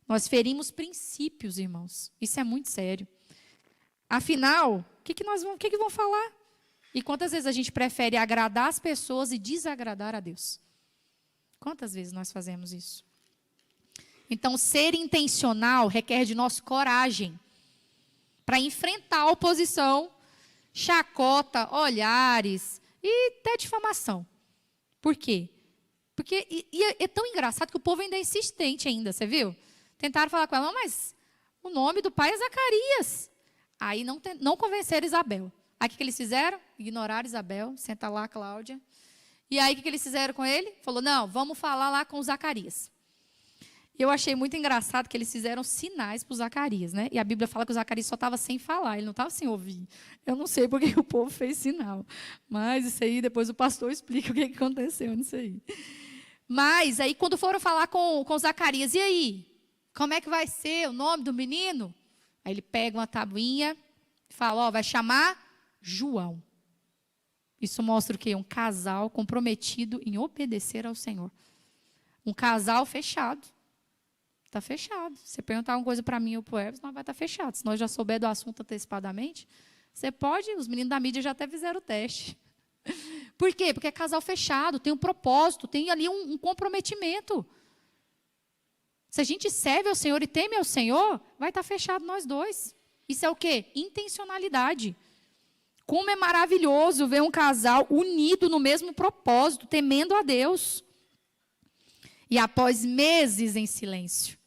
Nós ferimos princípios, irmãos. Isso é muito sério. Afinal, o que vão falar? E quantas vezes a gente prefere agradar as pessoas e desagradar a Deus? Quantas vezes nós fazemos isso? Então, ser intencional requer de nós coragem para enfrentar a oposição, chacota, olhares e até difamação. Por quê? Porque é tão engraçado que o povo ainda é insistente ainda, você viu? Tentaram falar com ela, mas o nome do pai é Zacarias. Aí não convenceram Isabel. Aí o que eles fizeram? Ignoraram Isabel, senta lá, Cláudia. E aí o que eles fizeram com ele? Falou, não, vamos falar lá com o Zacarias. Eu achei muito engraçado que eles fizeram sinais para o Zacarias, né? E a Bíblia fala que o Zacarias só estava sem falar, ele não estava sem ouvir. Eu não sei porque o povo fez sinal. Mas isso aí, depois o pastor explica o que aconteceu nisso aí. Mas aí, quando foram falar com Zacarias, e aí? Como é que vai ser o nome do menino? Aí ele pega uma tabuinha e fala, vai chamar João. Isso mostra o quê? Um casal comprometido em obedecer ao Senhor. Um casal fechado. Está fechado. Se você perguntar alguma coisa para mim ou para o Hermes, não vai estar fechado. Se nós já souber do assunto antecipadamente, você pode, os meninos da mídia já até fizeram o teste. Por quê? Porque é casal fechado, tem um propósito, tem ali um comprometimento. Se a gente serve ao Senhor e teme ao Senhor, vai estar fechado nós dois. Isso é o quê? Intencionalidade. Como é maravilhoso ver um casal unido no mesmo propósito, temendo a Deus. E após meses em silêncio.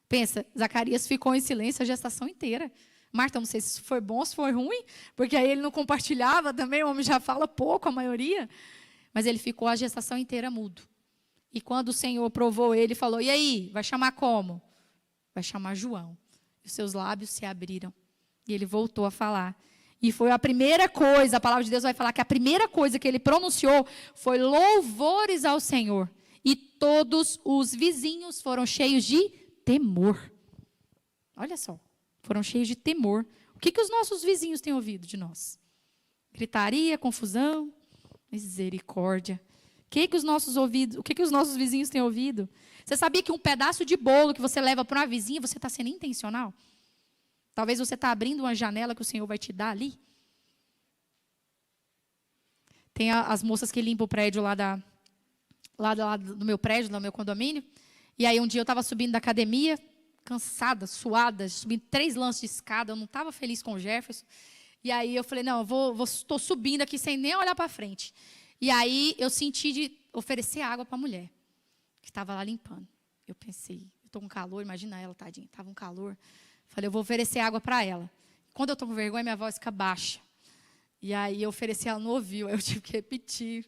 Pensa, Zacarias ficou em silêncio a gestação inteira. Marta, não sei se foi bom ou se foi ruim, porque aí ele não compartilhava também, o homem já fala pouco, a maioria. Mas ele ficou a gestação inteira mudo. E quando o Senhor provou ele, falou, e aí, vai chamar como? Vai chamar João. E os seus lábios se abriram. E ele voltou a falar. E foi a primeira coisa, a palavra de Deus vai falar que a primeira coisa que ele pronunciou foi louvores ao Senhor. E todos os vizinhos foram cheios de temor. Olha só, foram cheios de temor. O que os nossos vizinhos têm ouvido de nós? Gritaria, confusão, misericórdia. O que os nossos vizinhos têm ouvido? Você sabia que um pedaço de bolo que você leva para uma vizinha, você está sendo intencional? Talvez você está abrindo uma janela que o Senhor vai te dar ali. Tem as moças que limpam o prédio lá do meu prédio, do meu condomínio. E aí um dia eu estava subindo da academia, cansada, suada, subindo 3 lances de escada, eu não estava feliz com o Jefferson. E aí eu falei, não, estou subindo aqui sem nem olhar para frente. E aí eu senti de oferecer água para a mulher, que estava lá limpando. Eu pensei, eu estou com calor, imagina ela, tadinha, estava um calor. Falei, eu vou oferecer água para ela. Quando eu estou com vergonha, minha voz fica baixa. E aí eu ofereci, ela não ouviu, aí eu tive que repetir.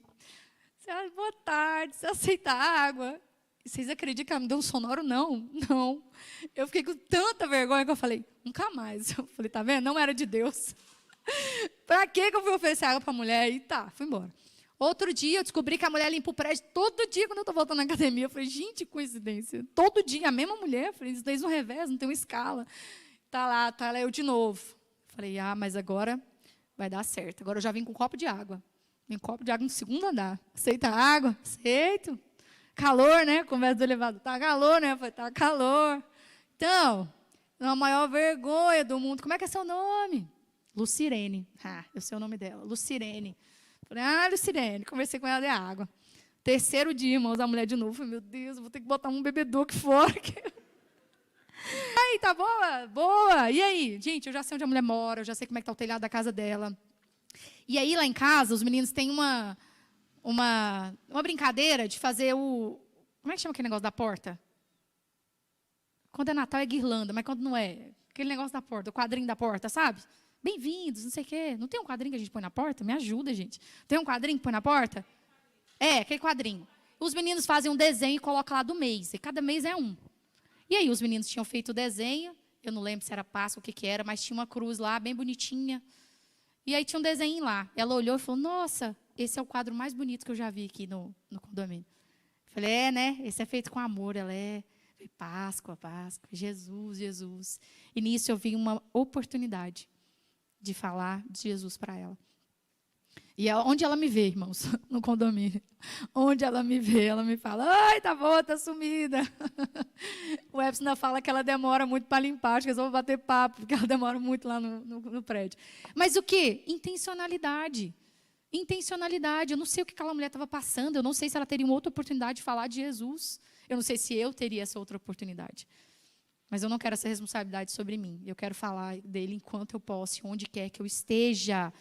Boa tarde, você aceita água? E vocês acreditam que ela me deu um sonoro? Não, não. Eu fiquei com tanta vergonha que eu falei, nunca mais. Eu falei, tá vendo? Não era de Deus. Para que eu fui oferecer água para a mulher? E tá, fui embora. Outro dia, eu descobri que a mulher limpa o prédio todo dia quando eu estou voltando na academia. Eu falei, gente, coincidência. Todo dia, a mesma mulher. Eu falei, isso daí não revés, não tem uma escala. Tá lá eu de novo. Falei, mas agora vai dar certo. Agora eu já vim com um copo de água. Vim com um copo de água no 2º andar. Aceita água? Aceito. Calor, né? Conversa do elevador. Tá calor, né? Eu falei, tá calor. Então, a maior vergonha do mundo. Como é que é seu nome? Lucirene. Eu sei o nome dela. Lucirene. Falei, Lucirene. Conversei com ela de água. 3º dia, irmãos, a mulher de novo. Falei, meu Deus, vou ter que botar um bebedouro aqui fora. Aí, tá boa? Boa. E aí? Gente, eu já sei onde a mulher mora, eu já sei como é que tá o telhado da casa dela. E aí, lá em casa, os meninos têm uma brincadeira de fazer o... Como é que chama aquele negócio da porta? Quando é Natal é guirlanda, mas quando não é? Aquele negócio da porta, o quadrinho da porta, sabe? Bem-vindos, não sei o quê. Não tem um quadrinho que a gente põe na porta? Me ajuda, gente. Tem um quadrinho que põe na porta? É, aquele quadrinho. Os meninos fazem um desenho e colocam lá do mês. E cada mês é um. E aí, os meninos tinham feito o desenho. Eu não lembro se era Páscoa, o que era, mas tinha uma cruz lá, bem bonitinha. E aí tinha um desenho lá. Ela olhou e falou, nossa, esse é o quadro mais bonito que eu já vi aqui no condomínio. Eu falei, né? Esse é feito com amor. Ela falei, Páscoa, Jesus, Jesus. E nisso eu vi uma oportunidade de falar de Jesus para ela. E onde ela me vê, irmãos, no condomínio, onde ela me vê, ela me fala, ai, tá boa, tá sumida. O Epson ainda fala que ela demora muito para limpar, acho que eu vou bater papo, porque ela demora muito lá no prédio. Mas o quê? Intencionalidade. Intencionalidade. Eu não sei o que aquela mulher estava passando, eu não sei se ela teria uma outra oportunidade de falar de Jesus. Eu não sei se eu teria essa outra oportunidade. Mas eu não quero essa responsabilidade sobre mim. Eu quero falar dele enquanto eu posso, onde quer que eu esteja.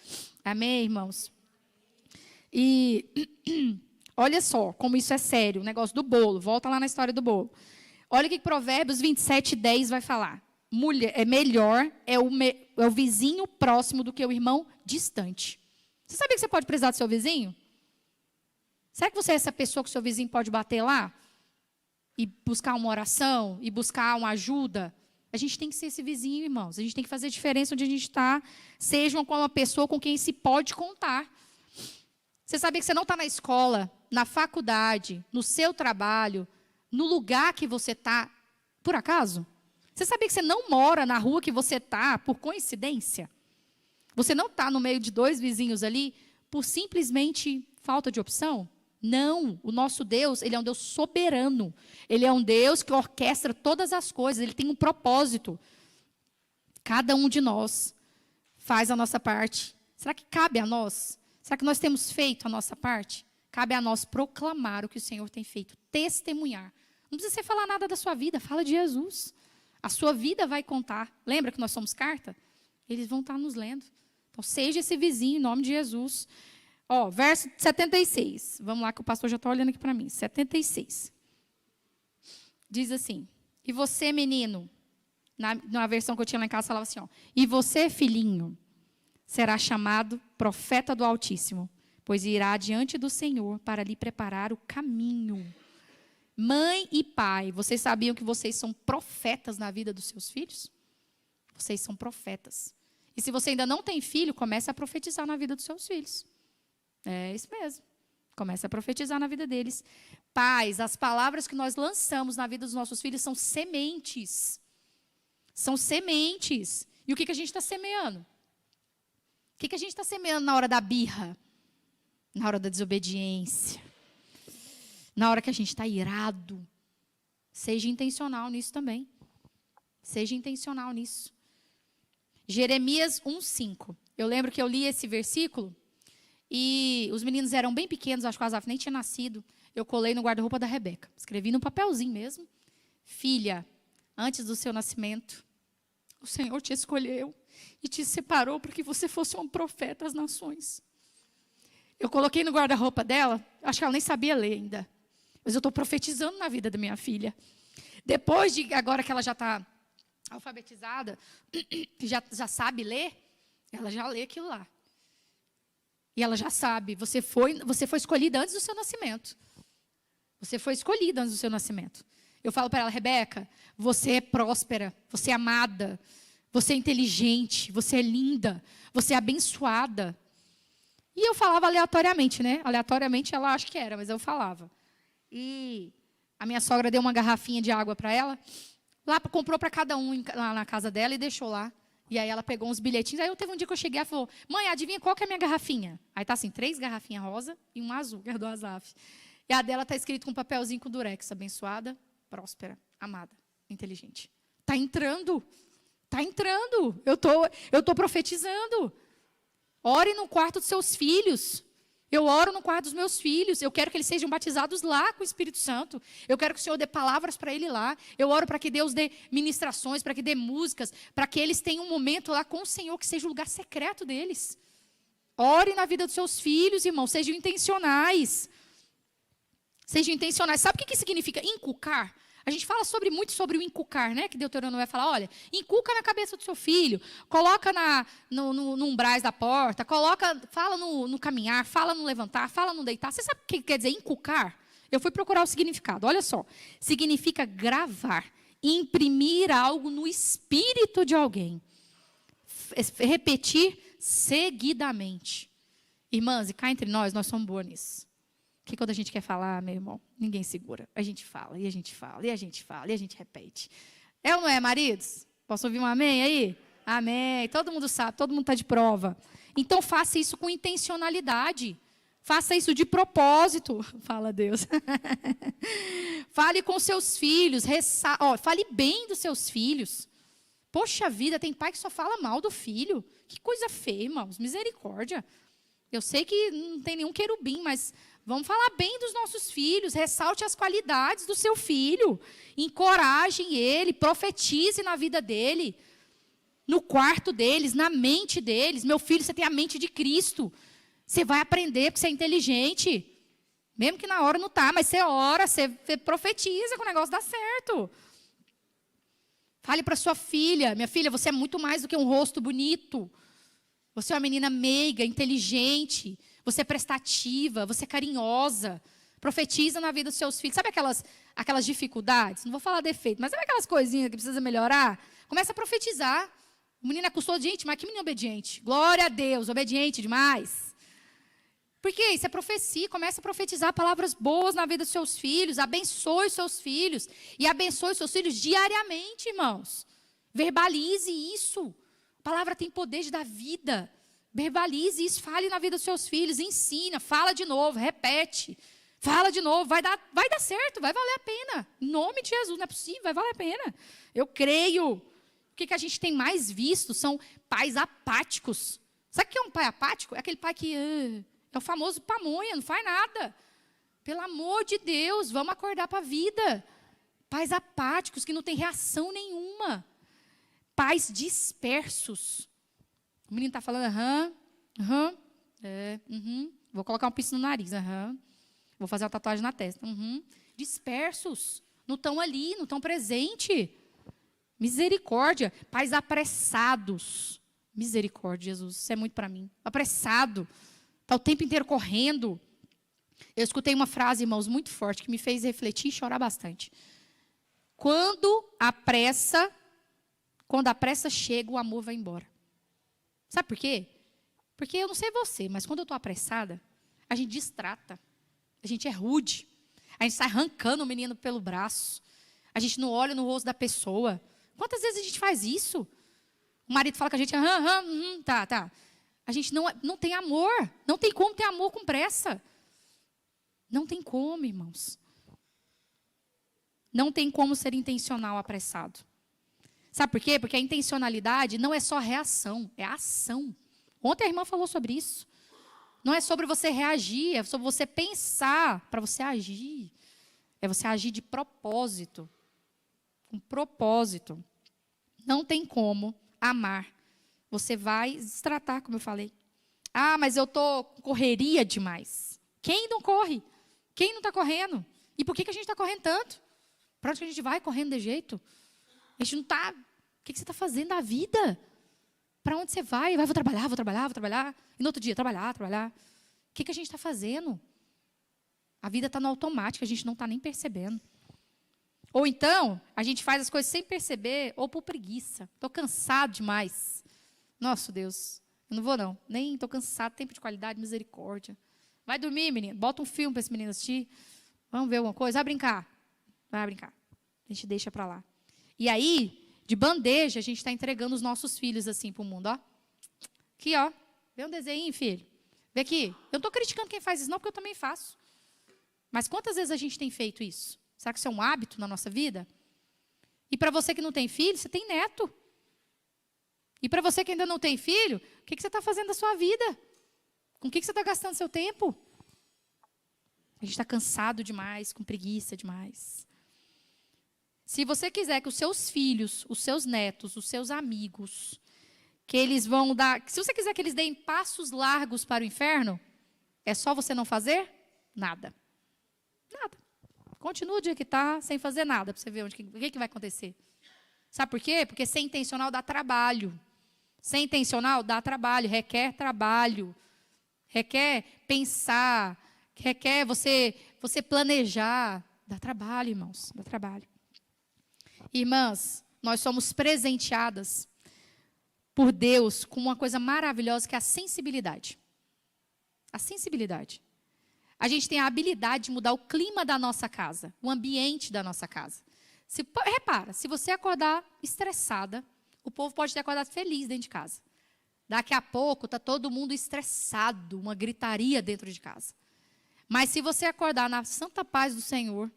Amém, irmãos? E olha só como isso é sério, o negócio do bolo. Volta lá na história do bolo. Olha o que Provérbios 27:10 vai falar. Melhor é o vizinho próximo do que o irmão distante. Você sabia que você pode precisar do seu vizinho? Será que você é essa pessoa que o seu vizinho pode bater lá? E buscar uma oração, e buscar uma ajuda? A gente tem que ser esse vizinho, irmãos. A gente tem que fazer a diferença onde a gente está. Sejam com uma pessoa com quem se pode contar. Você sabia que você não está na escola, na faculdade, no seu trabalho, no lugar que você está, por acaso? Você sabia que você não mora na rua que você está, por coincidência? Você não está no meio de 2 vizinhos ali, por simplesmente falta de opção? Não, o nosso Deus, ele é um Deus soberano. Ele é um Deus que orquestra todas as coisas, ele tem um propósito. Cada um de nós faz a nossa parte. Será que cabe a nós? Será que nós temos feito a nossa parte? Cabe a nós proclamar o que o Senhor tem feito, testemunhar. Não precisa você falar nada da sua vida, fala de Jesus. A sua vida vai contar. Lembra que nós somos carta? Eles vão estar nos lendo. Então, seja esse vizinho em nome de Jesus. Verso 76. Vamos lá que o pastor já está olhando aqui para mim. 76. Diz assim, e você, menino, na versão que eu tinha lá em casa, falava assim, e você, filhinho, será chamado profeta do Altíssimo, pois irá diante do Senhor para lhe preparar o caminho. Mãe e pai, vocês sabiam que vocês são profetas na vida dos seus filhos? Vocês são profetas. E se você ainda não tem filho, comece a profetizar na vida dos seus filhos. É isso mesmo. Comece a profetizar na vida deles. Pais, as palavras que nós lançamos na vida dos nossos filhos são sementes. São sementes. E o que a gente está semeando? O que a gente está semeando na hora da birra? Na hora da desobediência? Na hora que a gente está irado? Seja intencional nisso também. Seja intencional nisso. Jeremias 1:5. Eu lembro que eu li esse versículo e os meninos eram bem pequenos, acho que o Asaf nem tinha nascido. Eu colei no guarda-roupa da Rebeca. Escrevi num papelzinho mesmo. Filha, Antes do seu nascimento, o Senhor te escolheu e te separou para que você fosse um profeta às nações. Eu coloquei no guarda-roupa dela, acho que ela nem sabia ler ainda. Mas eu estou profetizando na vida da minha filha. Depois de, agora que ela já está alfabetizada, já sabe ler, ela já lê aquilo lá. E ela já sabe, você foi escolhida antes do seu nascimento. Você foi escolhida antes do seu nascimento. Eu falo para ela, Rebeca, você é próspera, você é amada, você é inteligente, você é linda, você é abençoada. E eu falava aleatoriamente, né? Aleatoriamente ela acha que era, mas eu falava. E a minha sogra deu uma garrafinha de água para ela, lá comprou para cada um lá na casa dela e deixou lá. E aí ela pegou uns bilhetinhos. Aí teve um dia que eu cheguei e falou, mãe, adivinha qual que é a minha garrafinha? Aí tá assim, 3 garrafinhas rosa e uma azul, que é do Asaf. E a dela tá escrito com um papelzinho com durex, abençoada, próspera, amada, inteligente. Tá entrando. Tá entrando. Eu tô profetizando. Ore no quarto dos seus filhos. Eu oro no quarto dos meus filhos. Eu quero que eles sejam batizados lá com o Espírito Santo. Eu quero que o Senhor dê palavras para ele lá. Eu oro para que Deus dê ministrações, para que dê músicas, para que eles tenham um momento lá com o Senhor, que seja o lugar secreto deles. Ore na vida dos seus filhos, irmãos. Sejam intencionais. Sejam intencionais. Sabe o que significa inculcar? A gente fala muito sobre o inculcar, né? Que Deuteronômio vai falar, olha, inculca na cabeça do seu filho, coloca no umbrais da porta, fala no caminhar, fala no levantar, fala no deitar. Você sabe o que quer dizer inculcar? Eu fui procurar o significado, olha só. Significa gravar, imprimir algo no espírito de alguém. Repetir seguidamente. Irmãs, e cá entre nós somos boas nisso. Que quando a gente quer falar, meu irmão, ninguém segura. A gente fala, e a gente fala, e a gente fala, e a gente repete. É ou não é, maridos? Posso ouvir um amém aí? Amém. Todo mundo sabe, todo mundo está de prova. Então, faça isso com intencionalidade. Faça isso de propósito. Fala, Deus. Fale com seus filhos. Fale bem dos seus filhos. Poxa vida, tem pai que só fala mal do filho. Que coisa feia, irmãos. Misericórdia. Eu sei que não tem nenhum querubim, mas vamos falar bem dos nossos filhos. Ressalte as qualidades do seu filho. Encorajem ele, profetize na vida dele. No quarto deles, na mente deles. Meu filho, você tem a mente de Cristo. Você vai aprender porque você é inteligente. Mesmo que na hora não está, mas você ora, você profetiza que o negócio dá certo. Fale para sua filha, minha filha, você é muito mais do que um rosto bonito. Você é uma menina meiga, inteligente, você é prestativa, você é carinhosa. Profetiza na vida dos seus filhos. Sabe aquelas dificuldades? Não vou falar defeito, mas sabe aquelas coisinhas que precisa melhorar? Começa a profetizar. O menino acusou de gente, mas que menino obediente. Glória a Deus, obediente demais. Porque isso é profecia. Começa a profetizar palavras boas na vida dos seus filhos. Abençoe os seus filhos. E abençoe os seus filhos diariamente, irmãos. Verbalize isso. A palavra tem poder de dar vida. Verbalize isso, fale na vida dos seus filhos, ensina, fala de novo, repete. Fala de novo, vai dar certo, vai valer a pena. Em nome de Jesus, não é possível, vai valer a pena. Eu creio. O que a gente tem mais visto são pais apáticos. Sabe o que é um pai apático? É aquele pai que é o famoso pamonha, não faz nada. Pelo amor de Deus, vamos acordar para a vida. Pais apáticos que não têm reação nenhuma. Pais dispersos. O menino está falando, vou colocar um piercing no nariz, vou fazer uma tatuagem na testa, dispersos, não estão ali, não estão presentes. Misericórdia. Pais apressados. Misericórdia, Jesus, isso é muito para mim. Apressado, está o tempo inteiro correndo. Eu escutei uma frase, irmãos, muito forte, que me fez refletir e chorar bastante. Quando a pressa chega, o amor vai embora. Sabe por quê? Porque eu não sei você, mas quando eu estou apressada, a gente distrata. A gente é rude. A gente sai arrancando o menino pelo braço. A gente não olha no rosto da pessoa. Quantas vezes a gente faz isso? O marido fala com a gente, tá. A gente não tem amor. Não tem como ter amor com pressa. Não tem como, irmãos. Não tem como ser intencional apressado. Sabe por quê? Porque a intencionalidade não é só reação, é ação. Ontem a irmã falou sobre isso. Não é sobre você reagir, é sobre você pensar para você agir. É você agir de propósito. com propósito. Não tem como amar. Você vai destratar, como eu falei. Ah, mas eu estou com correria demais. Quem não corre? Quem não está correndo? E por que a gente está correndo tanto? Para onde que a gente vai correndo de jeito? A gente não está... O que você está fazendo da vida? Para onde você vai? Vou trabalhar, vou trabalhar, vou trabalhar. E no outro dia, trabalhar, trabalhar. O que a gente está fazendo? A vida está no automático, a gente não está nem percebendo. Ou então, a gente faz as coisas sem perceber, ou por preguiça. Estou cansado demais. Nossa, Deus, eu não vou não. Nem estou cansado, tempo de qualidade, misericórdia. Vai dormir, menino. Bota um filme para esse menino assistir. Vamos ver alguma coisa. Vai brincar. Vai brincar. A gente deixa para lá. E aí, de bandeja, a gente está entregando os nossos filhos assim para o mundo. Ó. Aqui, ó. Vê um desenho, filho. Vê aqui. Eu não estou criticando quem faz isso, não, porque eu também faço. Mas quantas vezes a gente tem feito isso? Será que isso é um hábito na nossa vida? E para você que não tem filho, você tem neto. E para você que ainda não tem filho, o que você está fazendo da sua vida? Com o que você está gastando seu tempo? A gente está cansado demais, com preguiça demais. Se você quiser que os seus filhos, os seus netos, os seus amigos, que eles vão dar... Se você quiser que eles deem passos largos para o inferno, é só você não fazer nada. Nada. Continua o dia que está, sem fazer nada, para você ver o que vai acontecer. Sabe por quê? Porque ser intencional dá trabalho. Ser intencional dá trabalho, requer trabalho. Requer pensar, requer você planejar. Dá trabalho, irmãos, dá trabalho. Irmãs, nós somos presenteadas por Deus com uma coisa maravilhosa que é a sensibilidade. A sensibilidade. A gente tem a habilidade de mudar o clima da nossa casa, o ambiente da nossa casa. Repara, se você acordar estressada, o povo pode ter acordado feliz dentro de casa. Daqui a pouco está todo mundo estressado, uma gritaria dentro de casa. Mas se você acordar na santa paz do Senhor,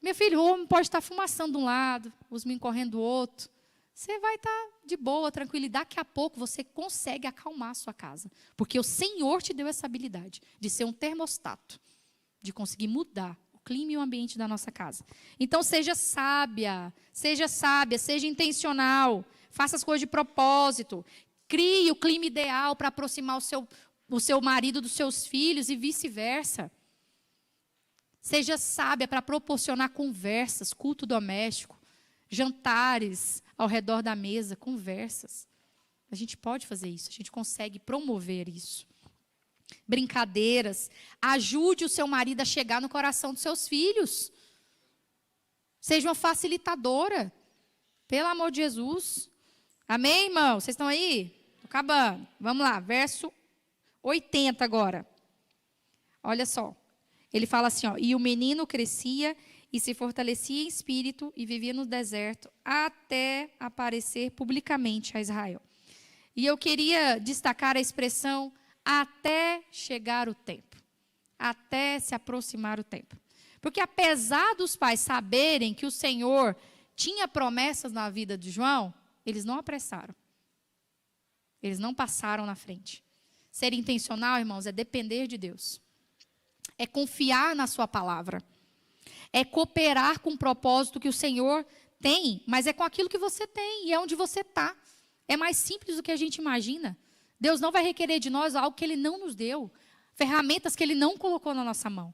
meu filho, o homem pode estar fumaçando de um lado, os meninos correndo do outro. Você vai estar de boa, tranquilo. E daqui a pouco você consegue acalmar a sua casa. Porque o Senhor te deu essa habilidade de ser um termostato, de conseguir mudar o clima e o ambiente da nossa casa. Então, seja sábia, seja intencional. Faça as coisas de propósito. Crie o clima ideal para aproximar o seu marido dos seus filhos e vice-versa. Seja sábia para proporcionar conversas, culto doméstico, jantares ao redor da mesa, conversas. A gente pode fazer isso, a gente consegue promover isso. Brincadeiras. Ajude o seu marido a chegar no coração dos seus filhos. Seja uma facilitadora. Pelo amor de Jesus. Amém, irmão? Vocês estão aí? Estou acabando. Vamos lá, verso 80 agora. Olha só. Ele fala assim, ó, e o menino crescia e se fortalecia em espírito e vivia no deserto até aparecer publicamente a Israel. E eu queria destacar a expressão até chegar o tempo. Até se aproximar o tempo. Porque apesar dos pais saberem que o Senhor tinha promessas na vida de João, eles não apressaram. Eles não passaram na frente. Ser intencional, irmãos, é depender de Deus. É confiar na sua palavra. É cooperar com o propósito que o Senhor tem, mas é com aquilo que você tem e é onde você está. É mais simples do que a gente imagina. Deus não vai requerer de nós algo que Ele não nos deu. Ferramentas que Ele não colocou na nossa mão.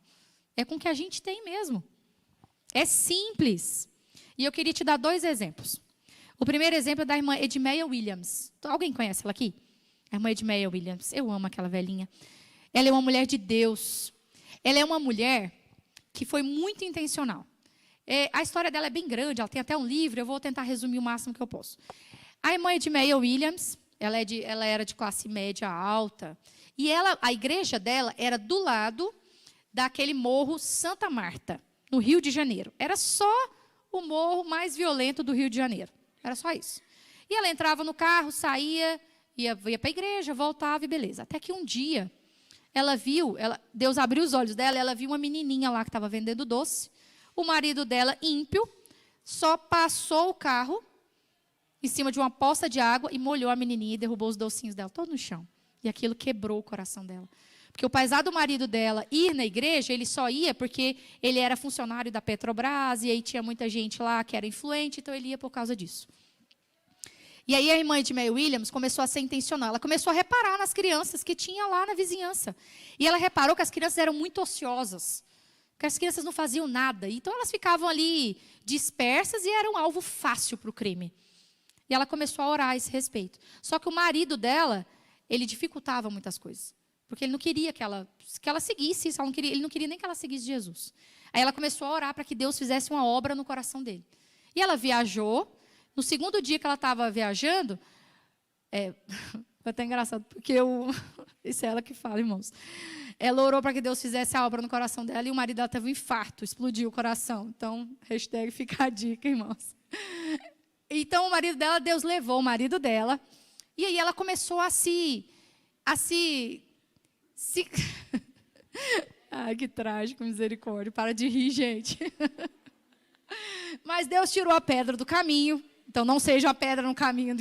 É com o que a gente tem mesmo. É simples. E eu queria te dar 2 exemplos. O primeiro exemplo é da irmã Edmeia Williams. Alguém conhece ela aqui? A irmã Edmeia Williams. Eu amo aquela velhinha. Ela é uma mulher de Deus. Ela é uma mulher que foi muito intencional. A história dela é bem grande, ela tem até um livro, eu vou tentar resumir o máximo que eu posso. A irmã Edmeia Williams, ela era de classe média alta, e a igreja dela era do lado daquele morro Santa Marta, no Rio de Janeiro. Era só o morro mais violento do Rio de Janeiro. Era só isso. E ela entrava no carro, saía, ia para a igreja, voltava e beleza. Até que um dia... Deus abriu os olhos dela, ela viu uma menininha lá que estava vendendo doce. O marido dela, ímpio, só passou o carro em cima de uma poça de água e molhou a menininha e derrubou os docinhos dela todo no chão. E aquilo quebrou o coração dela. Porque o paizado do marido dela ir na igreja, ele só ia porque ele era funcionário da Petrobras, e aí tinha muita gente lá que era influente, então ele ia por causa disso. E aí a irmã de May Williams começou a ser intencional. Ela começou a reparar nas crianças que tinha lá na vizinhança. E ela reparou que as crianças eram muito ociosas. Que as crianças não faziam nada. Então elas ficavam ali dispersas e eram alvo fácil para o crime. E ela começou a orar a esse respeito. Só que o marido dela, ele dificultava muitas coisas. Porque ele não queria que ela seguisse isso. Ele não queria nem que ela seguisse Jesus. Aí ela começou a orar para que Deus fizesse uma obra no coração dele. E ela viajou. No segundo dia que ela estava viajando, foi até engraçado, porque isso é ela que fala, irmãos. Ela orou para que Deus fizesse a obra no coração dela e o marido dela teve um infarto, explodiu o coração. Então, hashtag fica a dica, irmãos. Então, o marido dela, Deus levou o marido dela, e aí ela começou a se Ai, que trágico, misericórdia. Para de rir, gente. Mas Deus tirou a pedra do caminho. Então, não seja a pedra no caminho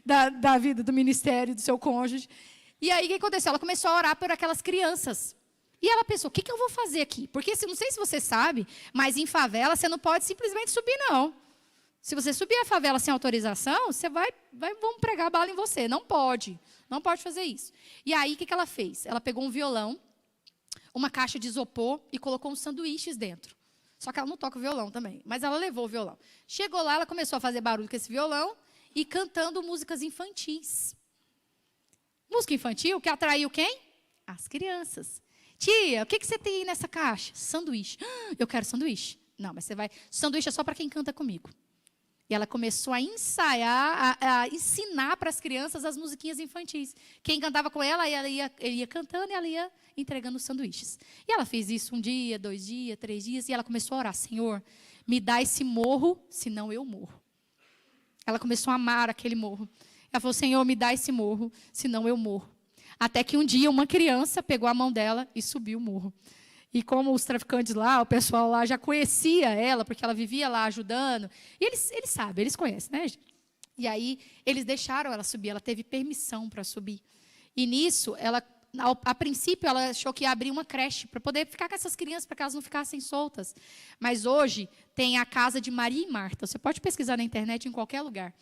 da vida, do ministério, do seu cônjuge. E aí, o que aconteceu? Ela começou a orar por aquelas crianças. E ela pensou, o que eu vou fazer aqui? Porque, não sei se você sabe, mas em favela, você não pode simplesmente subir, não. Se você subir a favela sem autorização, você vão pregar bala em você. Não pode. Não pode fazer isso. E aí, o que ela fez? Ela pegou um violão, uma caixa de isopor e colocou uns sanduíches dentro. Só que ela não toca o violão também, mas ela levou o violão. Chegou lá, ela começou a fazer barulho com esse violão e cantando músicas infantis. Música infantil que atraiu quem? As crianças. Tia, o que você tem aí nessa caixa? Sanduíche. Eu quero sanduíche. Não, mas você vai... Sanduíche é só para quem canta comigo. E ela começou a ensaiar, a ensinar para as crianças as musiquinhas infantis. Quem cantava com ela, ele ia cantando e ela ia entregando os sanduíches. E ela fez isso 1 dia, 2 dias, 3 dias, e ela começou a orar, Senhor, me dá esse morro, senão eu morro. Ela começou a amar aquele morro. Ela falou, Senhor, me dá esse morro, senão eu morro. Até que um dia uma criança pegou a mão dela e subiu o morro. E como os traficantes lá, o pessoal lá já conhecia ela, porque ela vivia lá ajudando. E eles sabem, eles conhecem, né? E aí, eles deixaram ela subir, ela teve permissão para subir. E nisso, a princípio, ela achou que ia abrir uma creche para poder ficar com essas crianças, para que elas não ficassem soltas. Mas hoje, tem a casa de Maria e Marta. Você pode pesquisar na internet em qualquer lugar.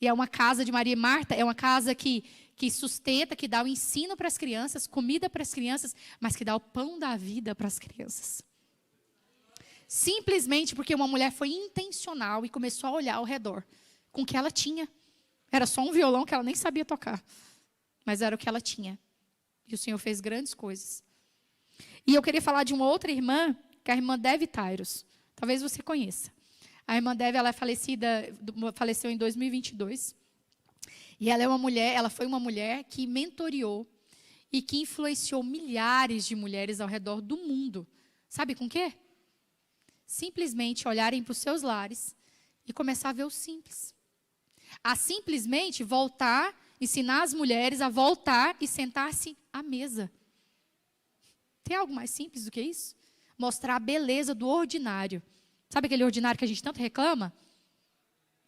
E é uma casa de Maria e Marta, é uma casa que sustenta, que dá o ensino para as crianças, comida para as crianças, mas que dá o pão da vida para as crianças. Simplesmente porque uma mulher foi intencional e começou a olhar ao redor com o que ela tinha. Era só um violão que ela nem sabia tocar, mas era o que ela tinha. E o Senhor fez grandes coisas. E eu queria falar de uma outra irmã, que é a irmã Dev Tyrus. Talvez você conheça. A irmã Dev, ela é faleceu em 2022. E ela foi uma mulher que mentoreou e que influenciou milhares de mulheres ao redor do mundo. Sabe com o quê? Simplesmente olharem para os seus lares e começar a ver o simples. A simplesmente ensinar as mulheres a voltar e sentar-se à mesa. Tem algo mais simples do que isso? Mostrar a beleza do ordinário. Sabe aquele ordinário que a gente tanto reclama?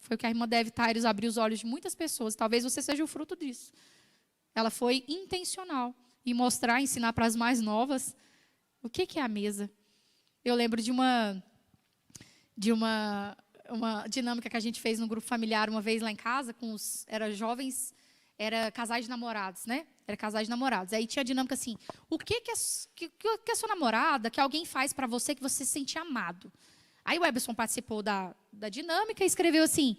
Foi o que a irmã Dev Tyrus abriu os olhos de muitas pessoas. Talvez você seja o fruto disso. Ela foi intencional em ensinar para as mais novas o que é a mesa. Eu lembro de uma dinâmica que a gente fez no grupo familiar uma vez lá em casa, era casais de namorados, né? Era casais de namorados. Aí tinha a dinâmica assim, o que a sua namorada, que alguém faz para você que você se sente amado? Aí o Eberson participou da dinâmica e escreveu assim,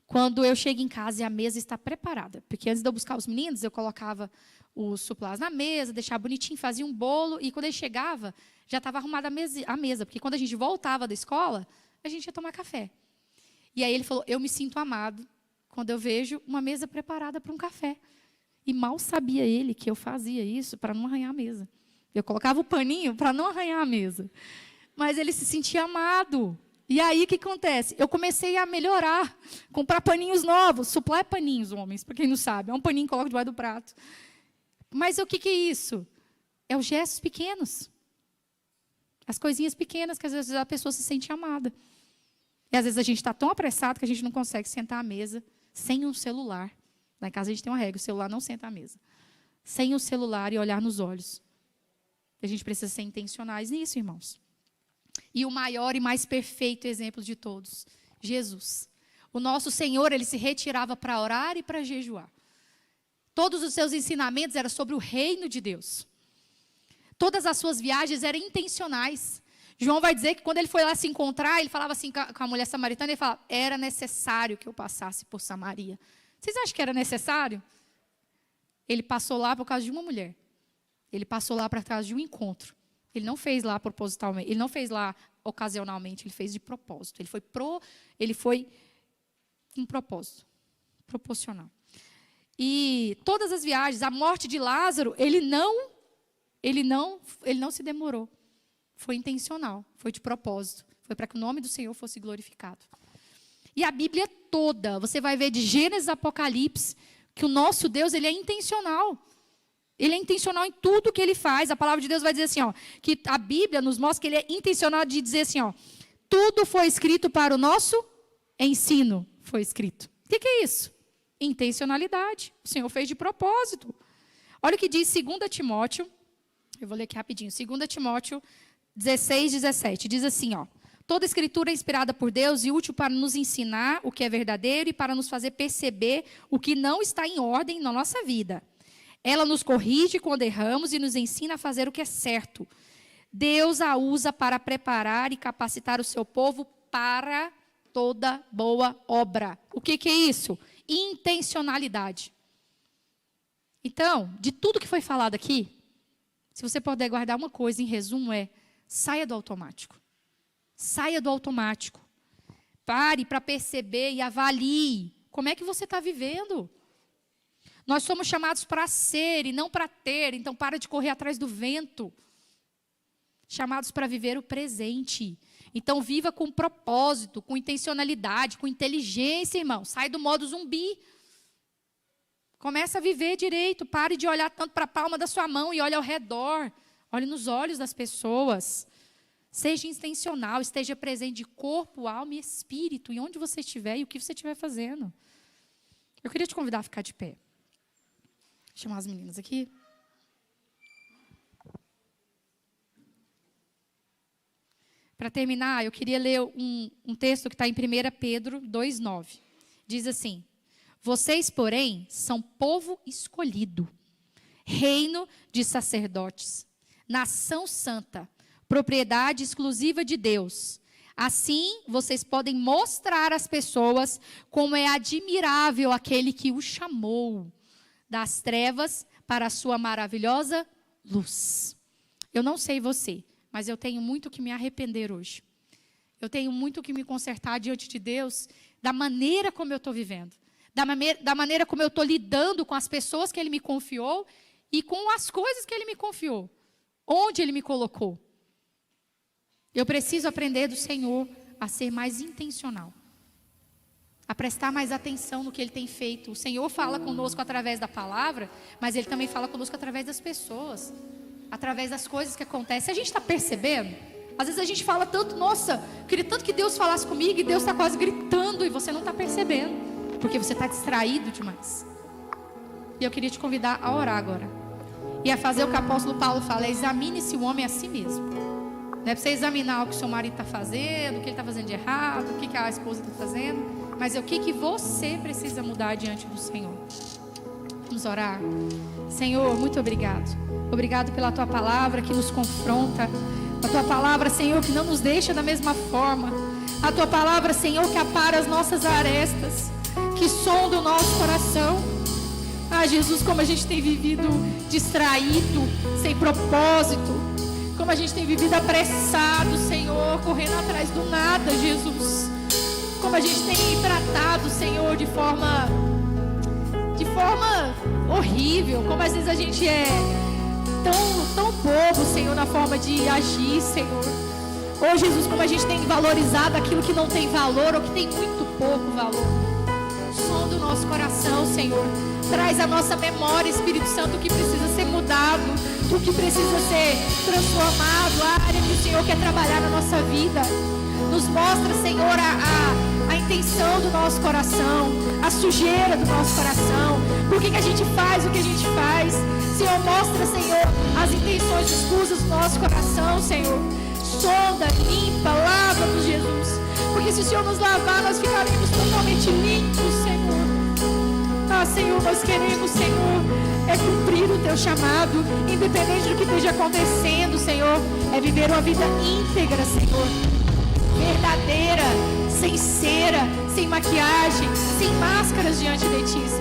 quando eu chego em casa e a mesa está preparada. Porque antes de eu buscar os meninos, eu colocava os suplás na mesa, deixava bonitinho, fazia um bolo, e quando ele chegava, já estava arrumada a mesa. Porque quando a gente voltava da escola, a gente ia tomar café. E aí ele falou, eu me sinto amado quando eu vejo uma mesa preparada para um café. E mal sabia ele que eu fazia isso para não arranhar a mesa. Eu colocava o paninho para não arranhar a mesa. Mas ele se sentia amado. E aí, o que acontece? Eu comecei a melhorar, comprar paninhos novos. Supply é paninhos, homens, para quem não sabe. É um paninho que coloca debaixo do prato. Mas o que é isso? É os gestos pequenos. As coisinhas pequenas que, às vezes, a pessoa se sente amada. E, às vezes, a gente está tão apressado que a gente não consegue sentar à mesa sem um celular. Lá em casa, a gente tem uma regra, o celular não senta à mesa. sem o celular e olhar nos olhos. A gente precisa ser intencionais nisso, irmãos. E o maior e mais perfeito exemplo de todos, Jesus. O nosso Senhor, ele se retirava para orar e para jejuar. Todos os seus ensinamentos eram sobre o reino de Deus. Todas as suas viagens eram intencionais. João vai dizer que quando ele foi lá se encontrar, ele falava assim com a mulher samaritana, ele falava, era necessário que eu passasse por Samaria. Vocês acham que era necessário? Ele passou lá por causa de uma mulher. Ele passou lá por causa de um encontro. Ele não fez lá propositalmente, ele não fez lá ocasionalmente, ele fez de propósito. Ele foi um propósito, proporcional. E todas as viagens, a morte de Lázaro, ele não se demorou. Foi intencional, foi de propósito. Foi para que o nome do Senhor fosse glorificado. E a Bíblia toda, você vai ver de Gênesis a Apocalipse, que o nosso Deus, ele é intencional. Ele é intencional em tudo que ele faz. A palavra de Deus vai dizer assim, ó, que a Bíblia nos mostra que ele é intencional de dizer assim, ó, tudo foi escrito para o nosso ensino, foi escrito. O que é isso? Intencionalidade. O Senhor fez de propósito. Olha o que diz 2 Timóteo, eu vou ler aqui rapidinho, 2 Timóteo 16, 17, diz assim, ó, toda escritura é inspirada por Deus e útil para nos ensinar o que é verdadeiro e para nos fazer perceber o que não está em ordem na nossa vida. Ela nos corrige quando erramos e nos ensina a fazer o que é certo. Deus a usa para preparar e capacitar o seu povo para toda boa obra. O que é isso? Intencionalidade. Então, de tudo que foi falado aqui, se você puder guardar uma coisa em resumo saia do automático. Saia do automático. Pare para perceber e avalie como é que você está vivendo. Nós somos chamados para ser e não para ter, então para de correr atrás do vento. Chamados para viver o presente. Então viva com propósito, com intencionalidade, com inteligência, irmão. Sai do modo zumbi. Começa a viver direito. Pare de olhar tanto para a palma da sua mão e olhe ao redor. Olhe nos olhos das pessoas. Seja intencional, esteja presente de corpo, alma e espírito, em onde você estiver e o que você estiver fazendo. Eu queria te convidar a ficar de pé. Vou chamar as meninas aqui. Para terminar, eu queria ler um texto que está em 1 Pedro 2,9. Diz assim, vocês, porém, são povo escolhido, reino de sacerdotes, nação santa, propriedade exclusiva de Deus. Assim, vocês podem mostrar às pessoas como é admirável aquele que o chamou das trevas para a sua maravilhosa luz. Eu não sei você, mas eu tenho muito que me arrepender hoje. Eu tenho muito que me consertar diante de Deus da maneira como eu estou vivendo. Da maneira como eu estou lidando com as pessoas que Ele me confiou e com as coisas que Ele me confiou. Onde Ele me colocou. Eu preciso aprender do Senhor a ser mais intencional. A prestar mais atenção no que Ele tem feito. O Senhor fala conosco através da palavra, mas Ele também fala conosco através das pessoas. Através das coisas que acontecem. A gente está percebendo? Às vezes a gente fala tanto, nossa, eu queria tanto que Deus falasse comigo e Deus está quase gritando e você não está percebendo. Porque você está distraído demais. E eu queria te convidar a orar agora. E a fazer o que o apóstolo Paulo fala, examine-se o homem a si mesmo. Não é para você examinar o que o seu marido está fazendo, o que ele está fazendo de errado, o que a esposa está fazendo. Mas é o que você precisa mudar diante do Senhor. Vamos orar. Senhor, muito obrigado. Obrigado pela Tua palavra que nos confronta. A Tua palavra, Senhor, que não nos deixa da mesma forma. A Tua palavra, Senhor, que apara as nossas arestas, que sonda o nosso coração. Ah, Jesus, como a gente tem vivido distraído, sem propósito. Como a gente tem vivido apressado, Senhor, correndo atrás do nada, Jesus. Como a gente tem tratado, Senhor, de forma horrível. Como às vezes a gente é tão bobo, Senhor, na forma de agir, Senhor. Oh, Jesus, como a gente tem valorizado aquilo que não tem valor ou que tem muito pouco valor. Sonda o nosso coração, Senhor. Traz à nossa memória, Espírito Santo, o que precisa ser mudado, o que precisa ser transformado, a área que o Senhor quer trabalhar na nossa vida. Nos mostra, Senhor, a intenção do nosso coração, a sujeira do nosso coração. Por que a gente faz o que a gente faz? Senhor, mostra, Senhor, as intenções escusas do nosso coração, Senhor. Sonda, limpa, lava-nos, Jesus. Porque se o Senhor nos lavar, nós ficaremos totalmente limpos, Senhor. Ah, Senhor, nós queremos, Senhor, cumprir o Teu chamado, independente do que esteja acontecendo, Senhor. É viver uma vida íntegra, Senhor. Verdadeira, sem cera, sem maquiagem, sem máscaras diante de Ti, Senhor.